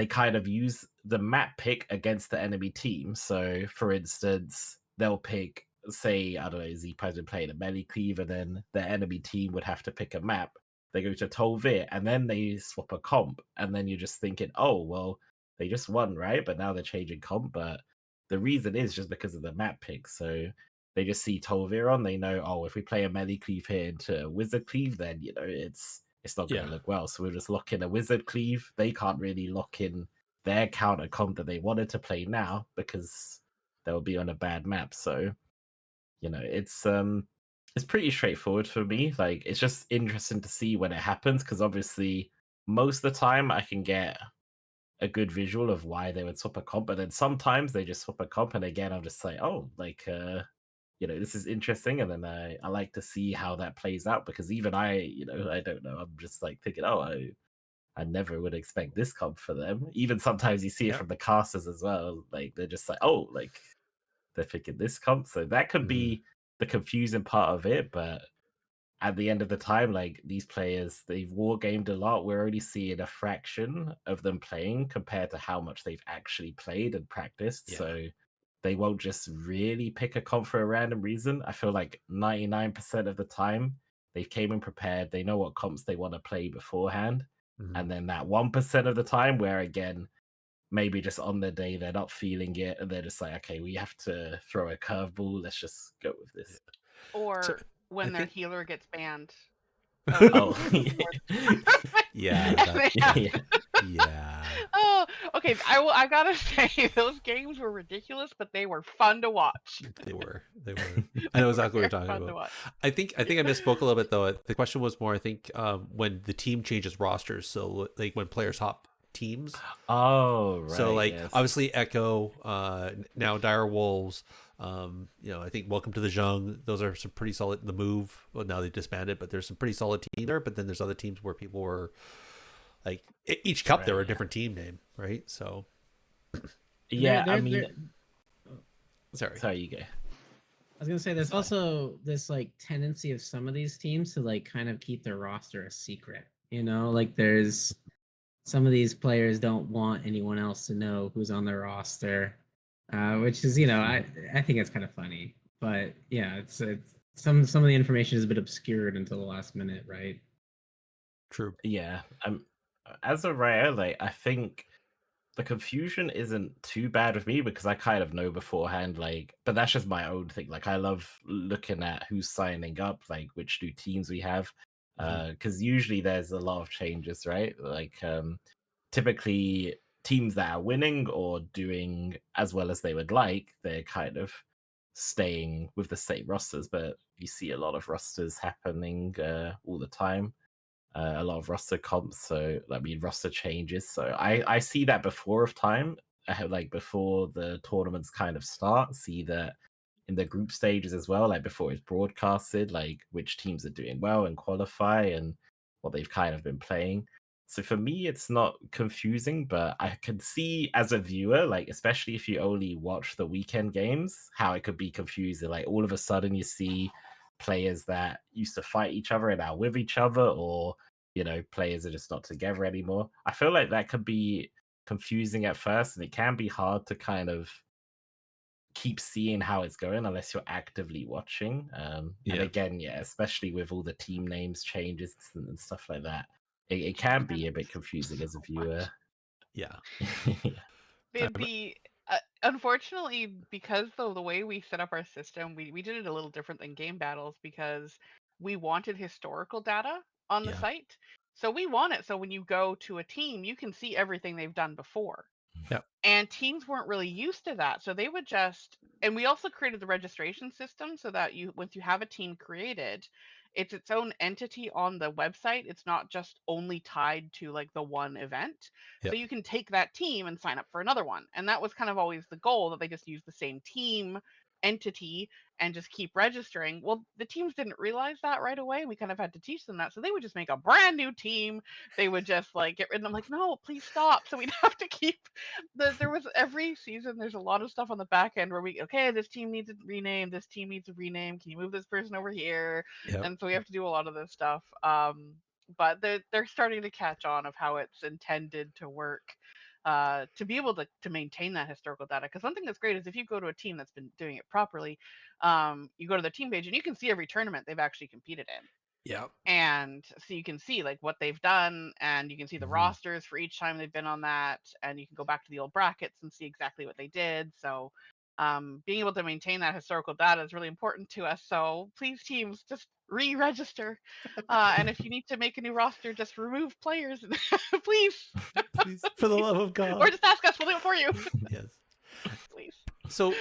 kind of use the map pick against the enemy team. So, for instance, they'll pick, say, I don't know, ZPie's been playing a melee cleave, and then the enemy team would have to pick a map. They go to Tolvir, and then they swap a comp, and then you're just thinking, oh, well, they just won, right? But now they're changing comp, but the reason is just because of the map pick. So they just see Tolvir on, they know, oh, if we play a melee cleave here into a wizard cleave, then it's not going to look well. So we'll just lock in a wizard cleave. They can't really lock in their counter comp that they wanted to play now because they'll be on a bad map. So it's pretty straightforward for me. Like, it's just interesting to see when it happens, because obviously most of the time I can get a good visual of why they would swap a comp, but then sometimes they just swap a comp, and again I'm just like, oh, like this is interesting, and then I like to see how that plays out, because even I don't know, I'm just like thinking, oh, I never would expect this comp for them. Even sometimes you see it from the casters as well, like they're just like, oh, like they're picking this comp. So that could be the confusing part of it, but at the end of the time, like, these players, they've war gamed a lot. We're only seeing a fraction of them playing compared to how much they've actually played and practiced. So they won't just really pick a comp for a random reason. I feel like 99% of the time they've came in prepared. They know what comps they want to play beforehand. And then that 1% of the time where, again, maybe just on the day they're not feeling it, and they're just like, okay, we have to throw a curveball. Let's just go with this. Or when their healer gets banned. Oh, yeah. Oh, okay. I gotta say, those games were ridiculous, but they were fun to watch. They were. I know exactly what you're talking about. I think I misspoke a little bit though. The question was more, I think, when the team changes rosters. So like when players hop teams. Oh, right. So like obviously Echo, now Dire Wolves. I think Welcome to the Zhang. Those are some pretty solid. The Move. Well, now they disbanded, but there's some pretty solid teams there. But then there's other teams where people were like each cup there were a different team name, right? So yeah, sorry, you go. I was gonna say there's also this like tendency of some of these teams to like kind of keep their roster a secret. Like there's some of these players don't want anyone else to know who's on their roster, which is I think it's kind of funny. But yeah, it's some of the information is a bit obscured until the last minute, right? True. Yeah, as a writer, like, I think the confusion isn't too bad with me because I kind of know beforehand, like, but that's just my own thing. Like, I love looking at who's signing up, like which new teams we have, because usually there's a lot of changes, right? Like, typically teams that are winning or doing as well as they would like, they're kind of staying with the same rosters, but you see a lot of rosters happening all the time. A lot of roster comps, so roster changes. So I see that before of time. I have, like, before the tournaments kind of start, see that in the group stages as well, like before it's broadcasted, like which teams are doing well and qualify and what they've kind of been playing. So for me, it's not confusing, but I can see as a viewer, like especially if you only watch the weekend games, how it could be confusing. Like all of a sudden you see players that used to fight each other and are with each other, or players are just not together anymore. I feel like that could be confusing at first, and it can be hard to kind of keep seeing how it's going unless you're actively watching. And Yeah. again, yeah, especially with all the team names changes and stuff like that, it Change can be a bit dynamics confusing as a so viewer. much. Yeah. The unfortunately, because the way we set up our system, we did it a little different than game battles because we wanted historical data on the Yeah. site. So we want it so when you go to a team, you can see everything they've done before. Yeah. And teams weren't really used to that, so they would just, and we also created the registration system so that you, once you have a team created, it's its own entity on the website. It's not just only tied to like the one event. Yeah. So you can take that team and sign up for another one. And that was kind of always the goal, that they just use the same team entity and just keep registering. Well, the teams didn't realize that right away. We kind of had to teach them that. So they would just make a brand new team. They would just like get rid of them. Like, no, please stop. So we'd have to keep there was every season. There's a lot of stuff on the back end where okay, this team needs a rename. This team needs a rename. Can you move this person over here? Yeah. And so we have to do a lot of this stuff. But they're starting to catch on of how it's intended to work, to be able to maintain that historical data. Because one thing that's great is if you go to a team that's been doing it properly, you go to the team page and you can see every tournament they've actually competed in. Yeah. And so you can see like what they've done, and you can see the Mhm. rosters for each time they've been on that, and you can go back to the old brackets and see exactly what they did. So being able to maintain that historical data is really important to us. So please, teams, just re-register, and if you need to make a new roster, just remove players, please, Please, for the love of or God. just ask us, we'll do it for you. Yes. Please. So,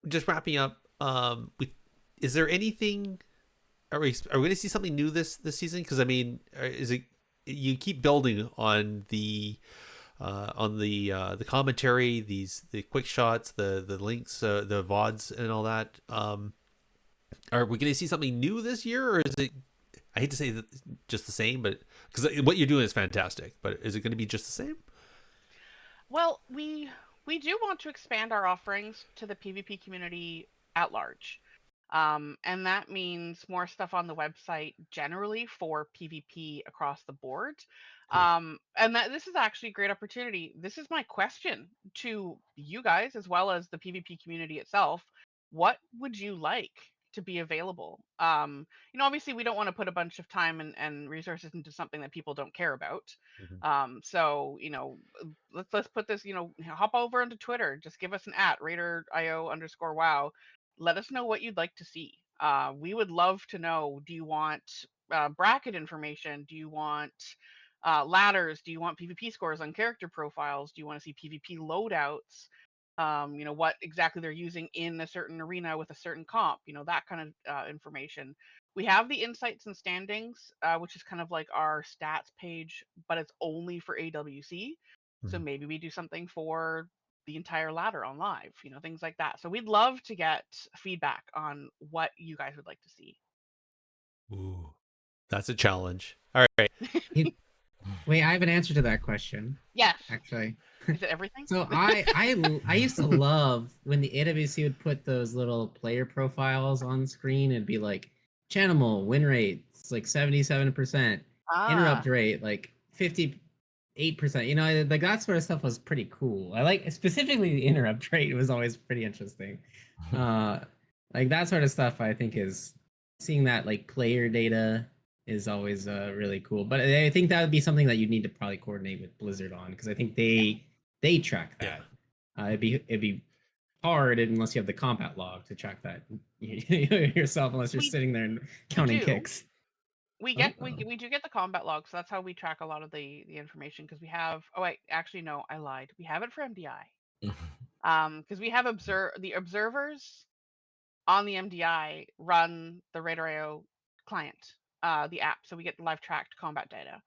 just wrapping up, is there anything? Are we going to see something new this season? Because I mean, is it, you keep building on the commentary, the quick shots, the links, the VODs, and all that. Are we going to see something new this year, or is it? I hate to say that, just the same, but because what you're doing is fantastic. But is it going to be just the same? Well, we do want to expand our offerings to the PvP community at large. And that means more stuff on the website generally for PvP across the board. Cool. And that this is actually a great opportunity. This is my question to you guys as well as the PvP community itself. What would you like to be available? Obviously we don't want to put a bunch of time and resources into something that people don't care about. Mhm. So let's put this, hop over into Twitter, just give us an @RaiderIO_wow. Let us know what you'd like to see. We would love to know, do you want bracket information? Do you want ladders? Do you want PvP scores on character profiles? Do you want to see PvP loadouts? What exactly they're using in a certain arena with a certain comp, that kind of information. We have the insights and standings, which is kind of like our stats page, but it's only for AWC. So Mhm. maybe we do something for the entire ladder on live, things like that. So we'd love to get feedback on what you guys would like to see. Ooh, that's a challenge. All right. Wait, I have an answer to that question, Yes. actually. Is it everything? So I used to love when the AWC would put those little player profiles on screen and be like, Chanimal win rate, it's like 77%, interrupt rate like 58%. Like that sort of stuff was pretty cool. I like specifically the interrupt rate was always pretty interesting. Like that sort of stuff I think is seeing that like player data is always really cool. But I think that would be something that you'd need to probably coordinate with Blizzard on, because I think they track Yeah. that. It'd be hard unless you have the combat log to track that yourself, unless you're We sitting there and we counting do. kicks. We get we do get the combat log, so that's how we track a lot of the information, because we have, oh wait, actually no, I lied. We have it for MDI. Because we have the observers on the MDI run the Radar.io client, the app, so we get live tracked combat data.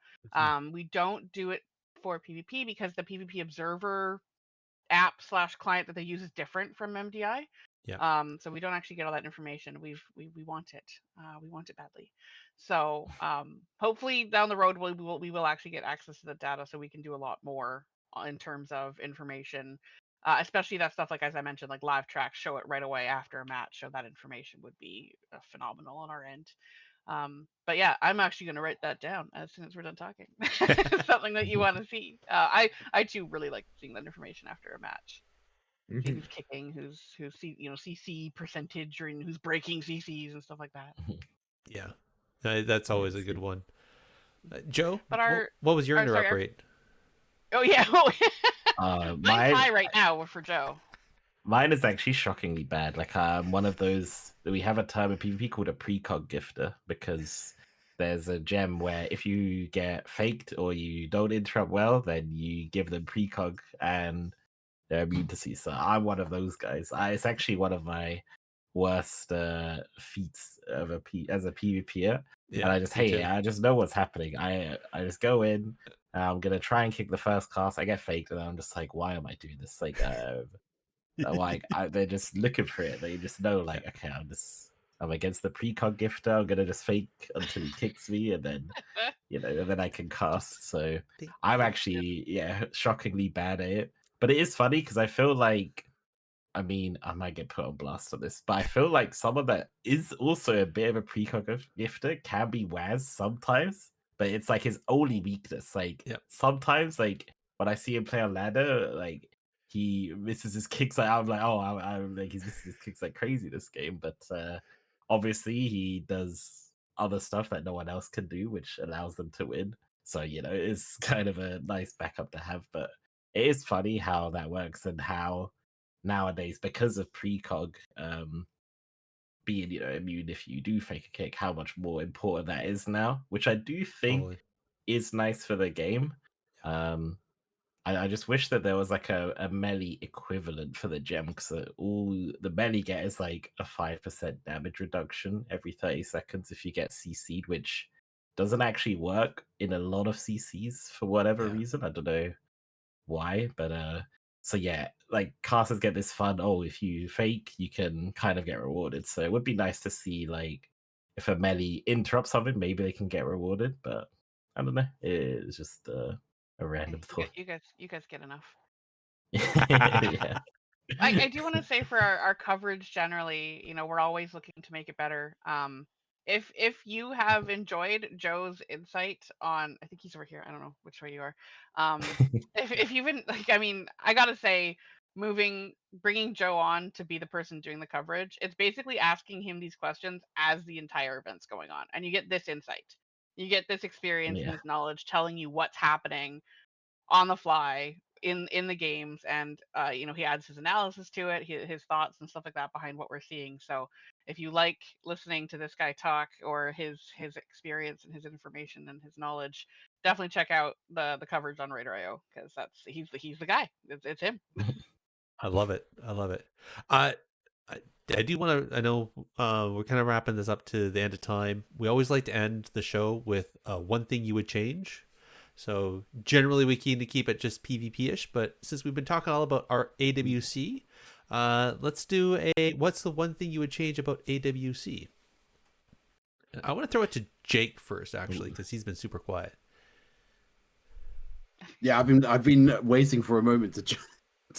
We don't do it for PvP because the PvP observer app/client that they use is different from MDI. Yeah. So we don't actually get all that information. We want it. We want it badly. So hopefully down the road we will actually get access to the data, so we can do a lot more in terms of information, especially that stuff like, as I mentioned, like live tracks, show it right away after a match. So that information would be phenomenal on our end. But yeah, I'm actually going to write that down as soon as we're done talking. Something that you want to see. I too really like seeing that information after a match. See who's kicking, who's CC percentage, or who's breaking CCs and stuff like that. Yeah, that's always a good one. Joe, But what was your sorry, interrupt rate? Oh yeah, mine's high Mine right now for Joe. mine is actually shockingly bad. Like I'm one of those that we have a term in PvP called a precog gifter, because there's a gem where if you get faked or you don't interrupt well, then you give them precog and they're immune to CC. So I'm one of those guys. It's actually one of my worst feats of as a PvPer. Yeah, And I just me too. I just know what's happening. I just go in. I'm gonna try and kick the first cast. I get faked, and I'm just like, why am I doing this? They're just looking for it. They just know, like, okay, I'm against the precog gifter. I'm gonna just fake until he kicks me, and then and then I can cast. So I'm actually shockingly bad at it. But it is funny because I feel like, I mean, I might get put on blast on this, but I feel like someone that is also a bit of a precog gifter can be Waz sometimes, but it's like his only weakness. Like sometimes, like when I see him play on ladder, like he misses his kicks. Like I'm like, oh, I'm like he's missing his kicks like crazy this game. But obviously, he does other stuff that no one else can do, which allows them to win. So it's kind of a nice backup to have. But it is funny how that works and how nowadays, because of precog being immune if you do fake a kick, how much more important that is now, which I do think is nice for the game. I just wish that there was like a melee equivalent for the gem, because all the melee get is like a 5% damage reduction every 30 seconds if you get CC'd, which doesn't actually work in a lot of CCs for whatever reason. I don't know why, but so yeah, like casters get this fun, oh, if you fake you can kind of get rewarded. So it would be nice to see, like, if a melee interrupts something, maybe they can get rewarded, but I don't know, it's just a random thought. You guys get enough. Yeah. I do want to say for our coverage generally, we're always looking to make it better. If you have enjoyed Joe's insight on, I think he's over here. I don't know which way you are. If you've been like, I mean, I gotta say, bringing Joe on to be the person doing the coverage, it's basically asking him these questions as the entire event's going on, and you get this insight, you get this experience and this knowledge telling you what's happening on the fly in the games, and he adds his analysis to it, his thoughts and stuff like that behind what we're seeing. So if you like listening to this guy talk, or his experience and his information and his knowledge, definitely check out the coverage on Raider.io, because he's the guy. It's him. I love it. I do want to. I know we're kind of wrapping this up to the end of time. We always like to end the show with one thing you would change. So generally we keen to keep it just PvP-ish, but since we've been talking all about our AWC, let's do what's the one thing you would change about AWC? I want to throw it to Jake first, actually, because he's been super quiet. Yeah, I've been waiting for a moment to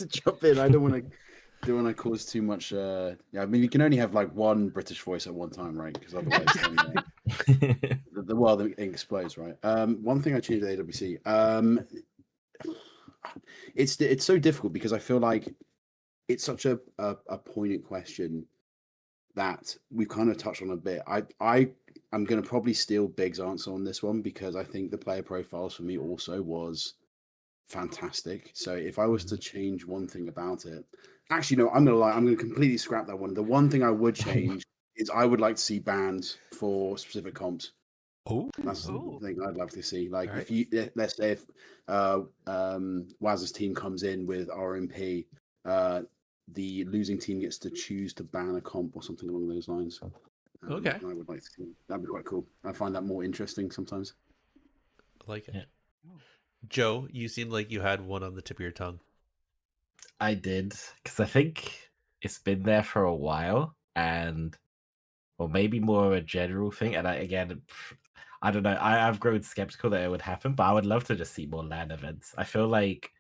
jump in. I don't want to cause too much. I mean, you can only have like one British voice at one time, right? Because otherwise, the world explodes, right? One thing I changed at AWC. It's so difficult because I feel like it's such a poignant question that we've kind of touched on a bit. I'm going to probably steal Big's answer on this one, because I think the player profiles for me also was fantastic. So if I was to change one thing about it, actually, no, I'm going to lie. I'm going to completely scrap that one. The one thing I would change is I would like to see bans for specific comps. Oh, that's the thing I'd love to see. Like, right. if you, let's say if Waz's team comes in with RMP, the losing team gets to choose to ban a comp or something along those lines. Okay. I would like to see. That'd be quite cool. I find that more interesting sometimes. I like it. Yeah. Joe, you seemed like you had one on the tip of your tongue. I did, because I think it's been there for a while, and or maybe more a general thing. And I don't know. I've grown skeptical that it would happen, but I would love to just see more LAN events. I feel like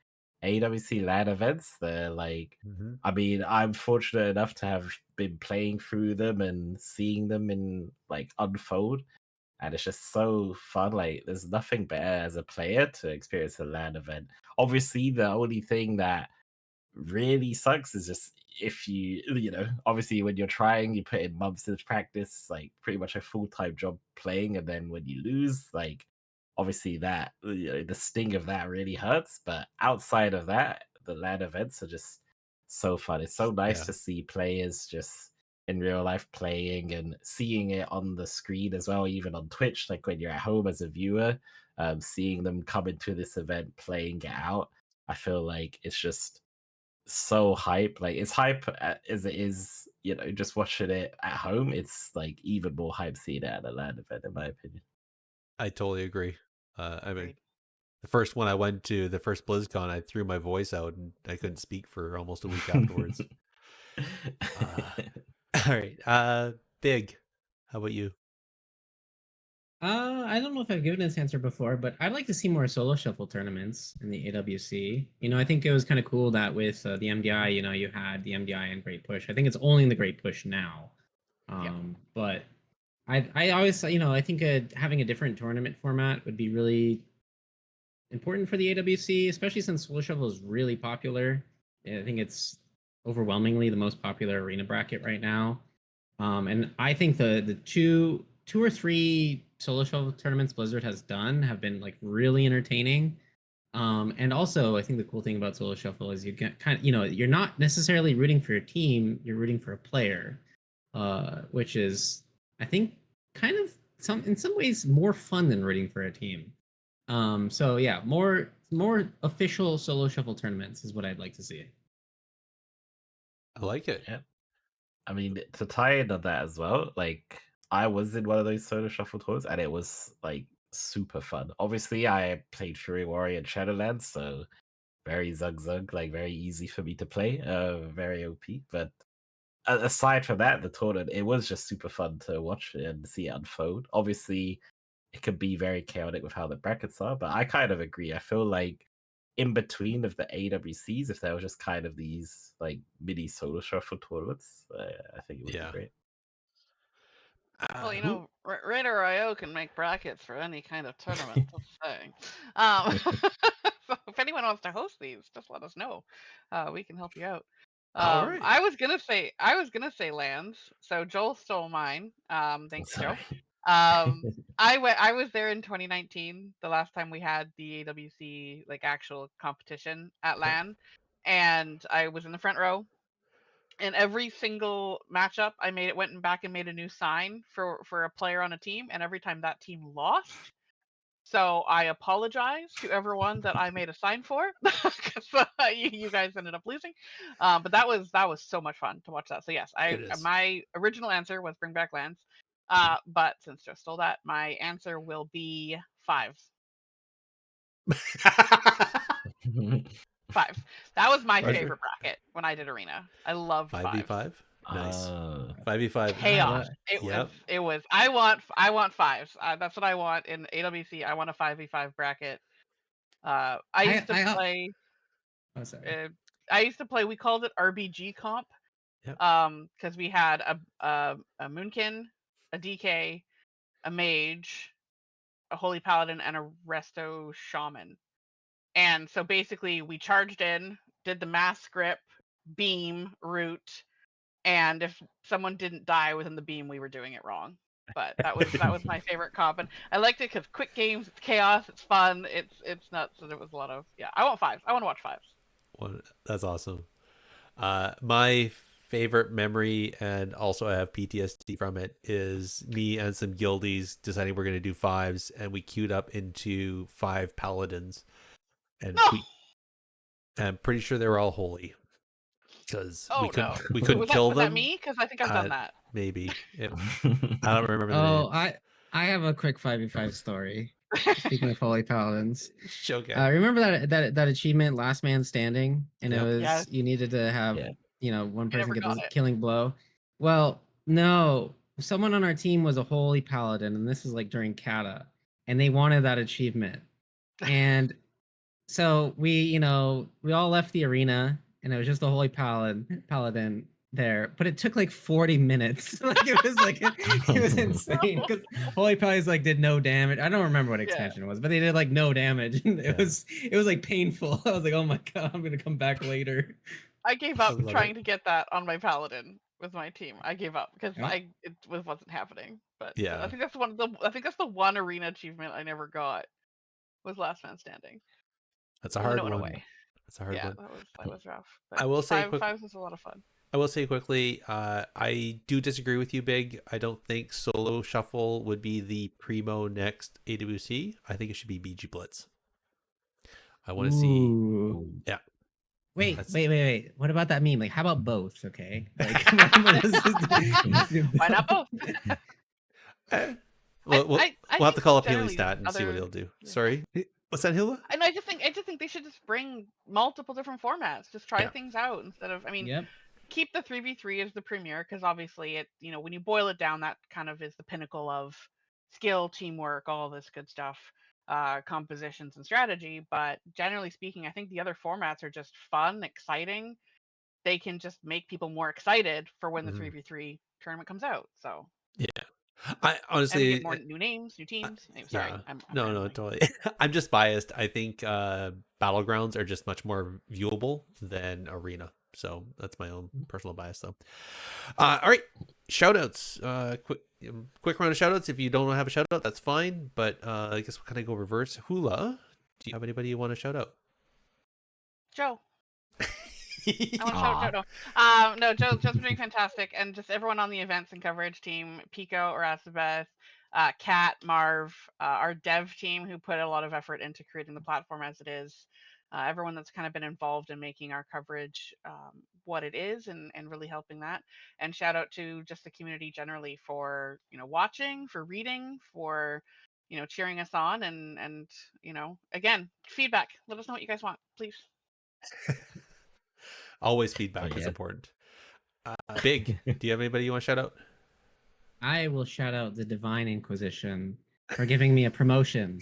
AWC LAN events. They're like, I mean, I'm fortunate enough to have been playing through them and seeing them in like unfold, and it's just so fun. Like, there's nothing better as a player to experience a LAN event. Obviously, the only thing that really sucks is just if you know, obviously when you're trying, you put in months of practice, like pretty much a full-time job playing, and then when you lose, like obviously that, you know, the sting of that really hurts. But outside of that, the LAN events are just so fun. It's so nice Yeah. to see players just in real life playing and seeing it on the screen as well, even on Twitch, like when you're at home as a viewer, seeing them come into this event playing it out. I feel like it's just so hype. Like, it's hype as it is, you know, just watching it at home. It's like even more hype seeing it at a LAN event, in my opinion. I totally agree. I mean, Agreed. the first one I went to, the first BlizzCon, I threw my voice out and I couldn't speak for almost a week afterwards. All right. Big. How about you? I don't know if I've given this answer before, but I'd like to see more solo shuffle tournaments in the AWC. You know, I think it was kind of cool that with the MDI, you know, you had the MDI and Great Push. I think it's only in the Great Push now. Yeah. But I always, you know, I think having a different tournament format would be really important for the AWC, especially since solo shuffle is really popular. I think it's overwhelmingly the most popular arena bracket right now. And I think the two or three solo shuffle tournaments Blizzard has done have been like really entertaining. And also, I think the cool thing about solo shuffle is you get kind of, you know, you're not necessarily rooting for a team, you're rooting for a player, which is, I think, kind of in some ways more fun than rooting for a team. So yeah, more official solo shuffle tournaments is what I'd like to see. I like it. Yeah. I mean, to tie into that as well, like I was in one of those solo shuffle tours and it was like super fun. Obviously, I played Fury Warrior and Shadowlands, so very zug, like very easy for me to play, very OP. But aside from that, the tournament, it was just super fun to watch and see it unfold. Obviously, it could be very chaotic with how the brackets are, but I kind of agree. I feel like in between of the AWCs, if there was just kind of these like mini solo shuffle tournaments, I think it would be Yeah. great. Well, you Who? know, Raider.io can make brackets for any kind of tournament. Just saying. So if anyone wants to host these, just let us know. We can help you out. All right. I was gonna say lands. So Joel stole mine. Thanks, Joe. Sorry. I was there in 2019, the last time we had the AWC like actual competition at LAN, and I was in the front row. And every single matchup, I went back and made a new sign for a player on a team, and every time that team lost, so I apologize to everyone that I made a sign for because you guys ended up losing. But that was so much fun to watch that. So yes, It is. my original answer was bring back lands, but since Joe stole that, my answer will be fives. Fives. That was my Roger. favorite bracket when I did arena. I loved fives. 5v5. Nice. Uh, 5v5. Chaos. Yep. It was. I want fives. That's what I want in AWC. I want a 5v5 bracket. I used to play. Oh, sorry. I used to play. We called it RBG comp. Yep. Because we had a Moonkin, a DK, a mage, a Holy Paladin, and a Resto Shaman. And so basically, we charged in, did the mass grip, beam, root, and if someone didn't die within the beam, we were doing it wrong. But that was my favorite comp, and I liked it because quick games, it's chaos, it's fun, it's nuts, and it was a lot of I want fives. I want to watch fives. That's awesome. My favorite memory, and also I have PTSD from it, is me and some guildies deciding we're going to do fives, and we queued up into 5 paladins, and No. I'm pretty sure they were all holy because Oh no. we couldn't kill Was that them. me? Because I think I've done that. Maybe I don't remember the Oh, names. I have a quick 5v5 story. Speaking of Holy Paladins, Okay. remember that achievement, Last Man Standing, and it Yep. was Yes. you needed to have Yeah. you know one person never get got the it. killing blow. Well, no, someone on our team was a Holy Paladin, and this is like during Kata, and they wanted that achievement, and So we all left the arena, and it was just the Holy Paladin there, but it took like 40 minutes. Like it was insane because Holy Paladins like did no damage. I don't remember what expansion it was, but they did like no damage. And it was like painful. I was like, oh my god, I'm gonna come back later. I gave I up love trying it. to get that on my paladin with my team. I gave up because Yeah. it wasn't happening. But I Yeah, think that's the one arena achievement I never got was Last Man Standing. that's a Uno hard and one. away. That's a hard Yeah, one. that was rough. I But will say fives was a lot of fun. I will say quickly, I do disagree with you, Big. I don't think Solo Shuffle would be the primo next AWC. I think it should be BG Blitz. I want to see. Ooh. Yeah. Wait, That's- wait. What about that meme? Like, how about both? Okay. Like, Why not both? Well, we'll I have to think call up Haley generally Stat and see what other he'll do. yeah. Sorry, what's that, Hila? And I just think they should just bring multiple different formats. Just try Yeah. things out instead of. I mean, Yep. keep the 3v3 as the premier because obviously it when you boil it down, that kind of is the pinnacle of skill, teamwork, all this good stuff, compositions and strategy. But generally speaking, I think the other formats are just fun, exciting. They can just make people more excited for when the 3v3 tournament comes out. So Yeah. I and we honestly, get more new names, new teams. Sorry, yeah, I'm no, rambling. totally. I'm just biased. I think battlegrounds are just much more viewable than arena. So that's my own personal bias, though. All right, shoutouts. Quick round of shoutouts. If you don't have a shoutout, that's fine. But I guess we'll kind of go reverse. Hula, do you have anybody you want to shout out? Joe. I want to Aw. shout no, Joe's been doing fantastic, and just everyone on the events and coverage team, Pico, Erasabeth, Kat, Marv, our dev team who put a lot of effort into creating the platform as it is, everyone that's kind of been involved in making our coverage what it is and really helping that. And shout out to just the community generally for watching, for reading, for cheering us on, and again, feedback. Let us know what you guys want, please. Always feedback is yeah. important. Big, do you have anybody you want to shout out? I will shout out the Divine Inquisition for giving me a promotion.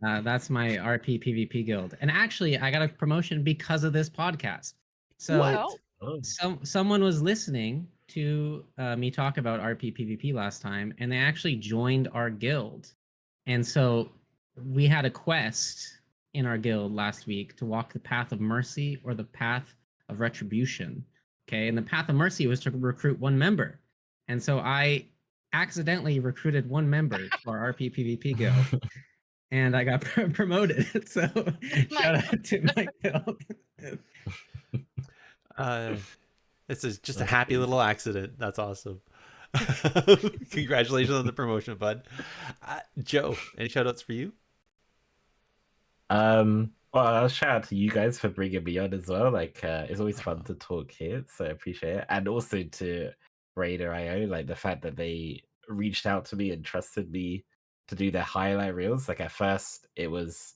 That's my RP PvP guild, and actually, I got a promotion because of this podcast. So, What? Oh. someone was listening to me talk about RP PvP last time, and they actually joined our guild. And so, we had a quest in our guild last week to walk the path of mercy or the path of retribution. Okay, and the path of mercy was to recruit one member, and so I accidentally recruited one member to our RP PvP guild, and I got promoted. So shout out to my guild. This is just a That's happy cool. little accident. That's awesome. Congratulations on the promotion, bud. Joe, any shout outs for you? Well, I'll shout out to you guys for bringing me on as well. Like, it's always fun to talk here, so I appreciate it. And also to Raider.io, like the fact that they reached out to me and trusted me to do their highlight reels. Like at first, I was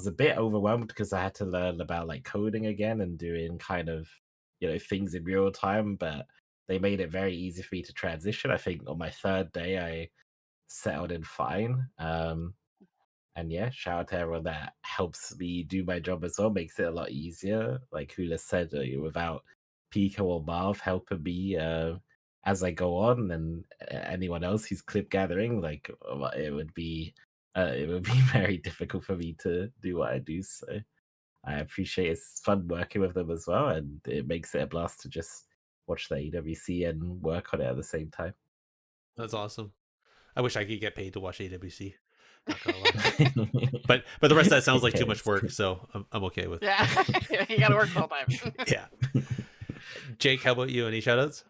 a bit overwhelmed because I had to learn about like coding again and doing kind of things in real time. But they made it very easy for me to transition. I think on my third day, I settled in fine. And yeah, shout out to everyone that helps me do my job as well, makes it a lot easier. Like Hula said, without Pico or Marv helping me as I go on, and anyone else who's clip gathering, like it would be very difficult for me to do what I do. So I appreciate it's fun working with them as well, and it makes it a blast to just watch the AWC and work on it at the same time. That's awesome. I wish I could get paid to watch AWC. Not gonna lie. But the rest of that sounds like too much work, so I'm okay with. Yeah, you gotta work full time. Yeah. Jake, how about you? Any shoutouts?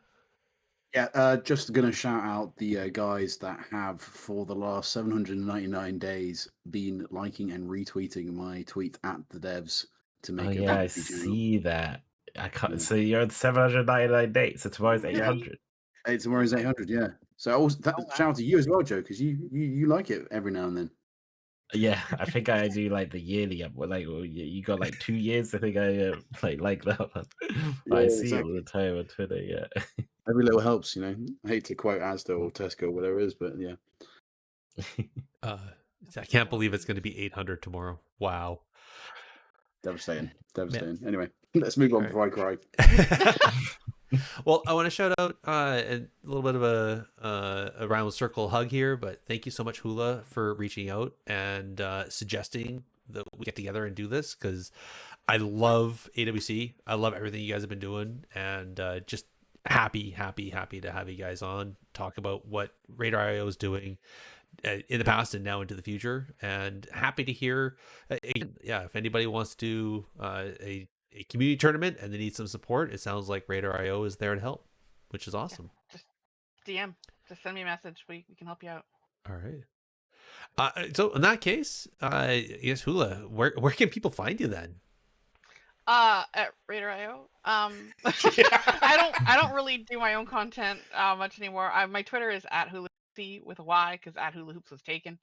Yeah, just going to shout out the guys that have, for the last 799 days, been liking and retweeting my tweet at the devs to make Oh a yeah, I PvP channel. see that. I can't. Yeah. So you're on 799 days. So tomorrow's 800. Hey, tomorrow's 800, yeah. So also, Oh, wow. shout out to you as well, Joe, because you like it every now and then. Yeah, I think I do like the yearly up. Like you got like 2 years. I think I like that one. Yeah, I see exactly. it all the time on Twitter. Yeah. Every little helps, I hate to quote Asda or Tesco or whatever it is, but yeah. I can't believe it's going to be 800 tomorrow. Wow. Devastating. Anyway, let's move on before I cry. Well, I want to shout out a little bit of a round circle hug here, but thank you so much, Hula, for reaching out and suggesting that we get together and do this, because I love AWC. I love everything you guys have been doing, and just happy to have you guys on, talk about what Radar.io is doing in the past and now into the future, and happy to hear again, if anybody wants to do a community tournament and they need some support, it sounds like Radar.io is there to help, which is awesome. Just DM, just send me a message. We can help you out. All right. So in that case, yes, Hula, where can people find you then? At Radar.io. I don't really do my own content much anymore. My Twitter is at Hula with a Y, because at Hula Hoops was taken.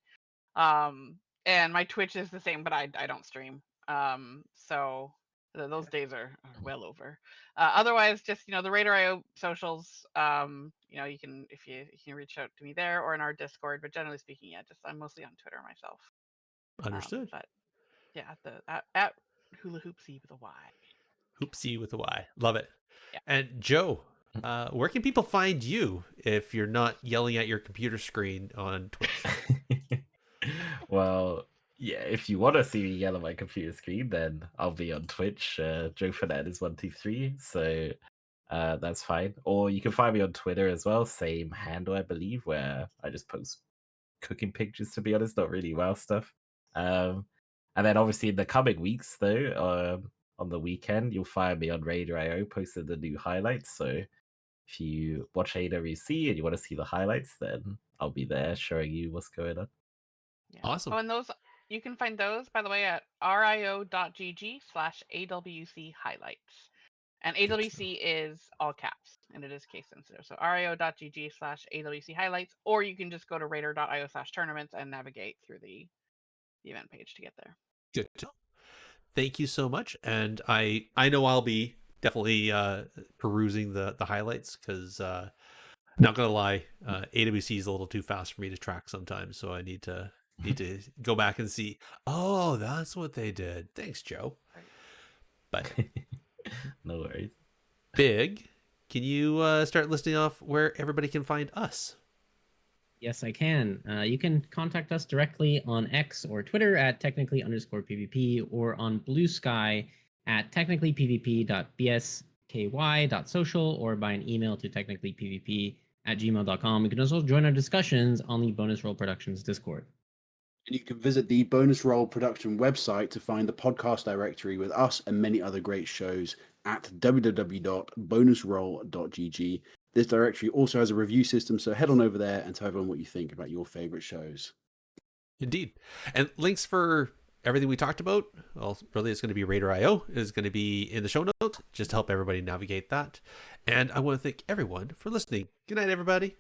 And my Twitch is the same, but I don't stream. So those days are well over. Otherwise, just the Radar.io socials. You can if you can reach out to me there or in our Discord. But generally speaking, I'm mostly on Twitter myself. Understood. But yeah, at Hula Hoopsy with a Y. Hoopsy with a Y. Love it. Yeah. And Joe, where can people find you if you're not yelling at your computer screen on Twitch? Well, yeah, if you want to see me yell at my computer screen, then I'll be on Twitch, Joe Fernandez 123. So that's fine. Or you can find me on Twitter as well, same handle, I believe, where I just post cooking pictures, to be honest, not really WoW stuff. And then obviously in the coming weeks, though, on the weekend, you'll find me on Radar.io posting the new highlights. So if you watch AWC and you want to see the highlights, then I'll be there showing you what's going on. Yeah. Awesome. Oh, and those you can find those, by the way, at rio.gg/AWC highlights. And AWC is all caps, and it is case sensitive. So rio.gg/AWC highlights, or you can just go to radar.io/tournaments and navigate through the event page to get there. Good. Thank you so much. And I know I'll be definitely perusing the highlights, because not gonna lie, AWC is a little too fast for me to track sometimes, so I need to go back and see. Oh, that's what they did. Thanks, Joe. But No worries. Big, can you start listing off where everybody can find us? Yes, I can. You can contact us directly on X or Twitter at technically_PvP, or on Blue Sky at technicallypvp.bsky.social, or by an email to technicallypvp@gmail.com. You can also join our discussions on the Bonus Roll Productions Discord. And you can visit the Bonus Roll Production website to find the podcast directory with us and many other great shows at www.bonusroll.gg. This directory also has a review system, so head on over there and tell everyone what you think about your favorite shows. Indeed. And links for everything we talked about, well, really it's going to be Radar.io, is going to be in the show notes, just to help everybody navigate that. And I want to thank everyone for listening. Good night, everybody.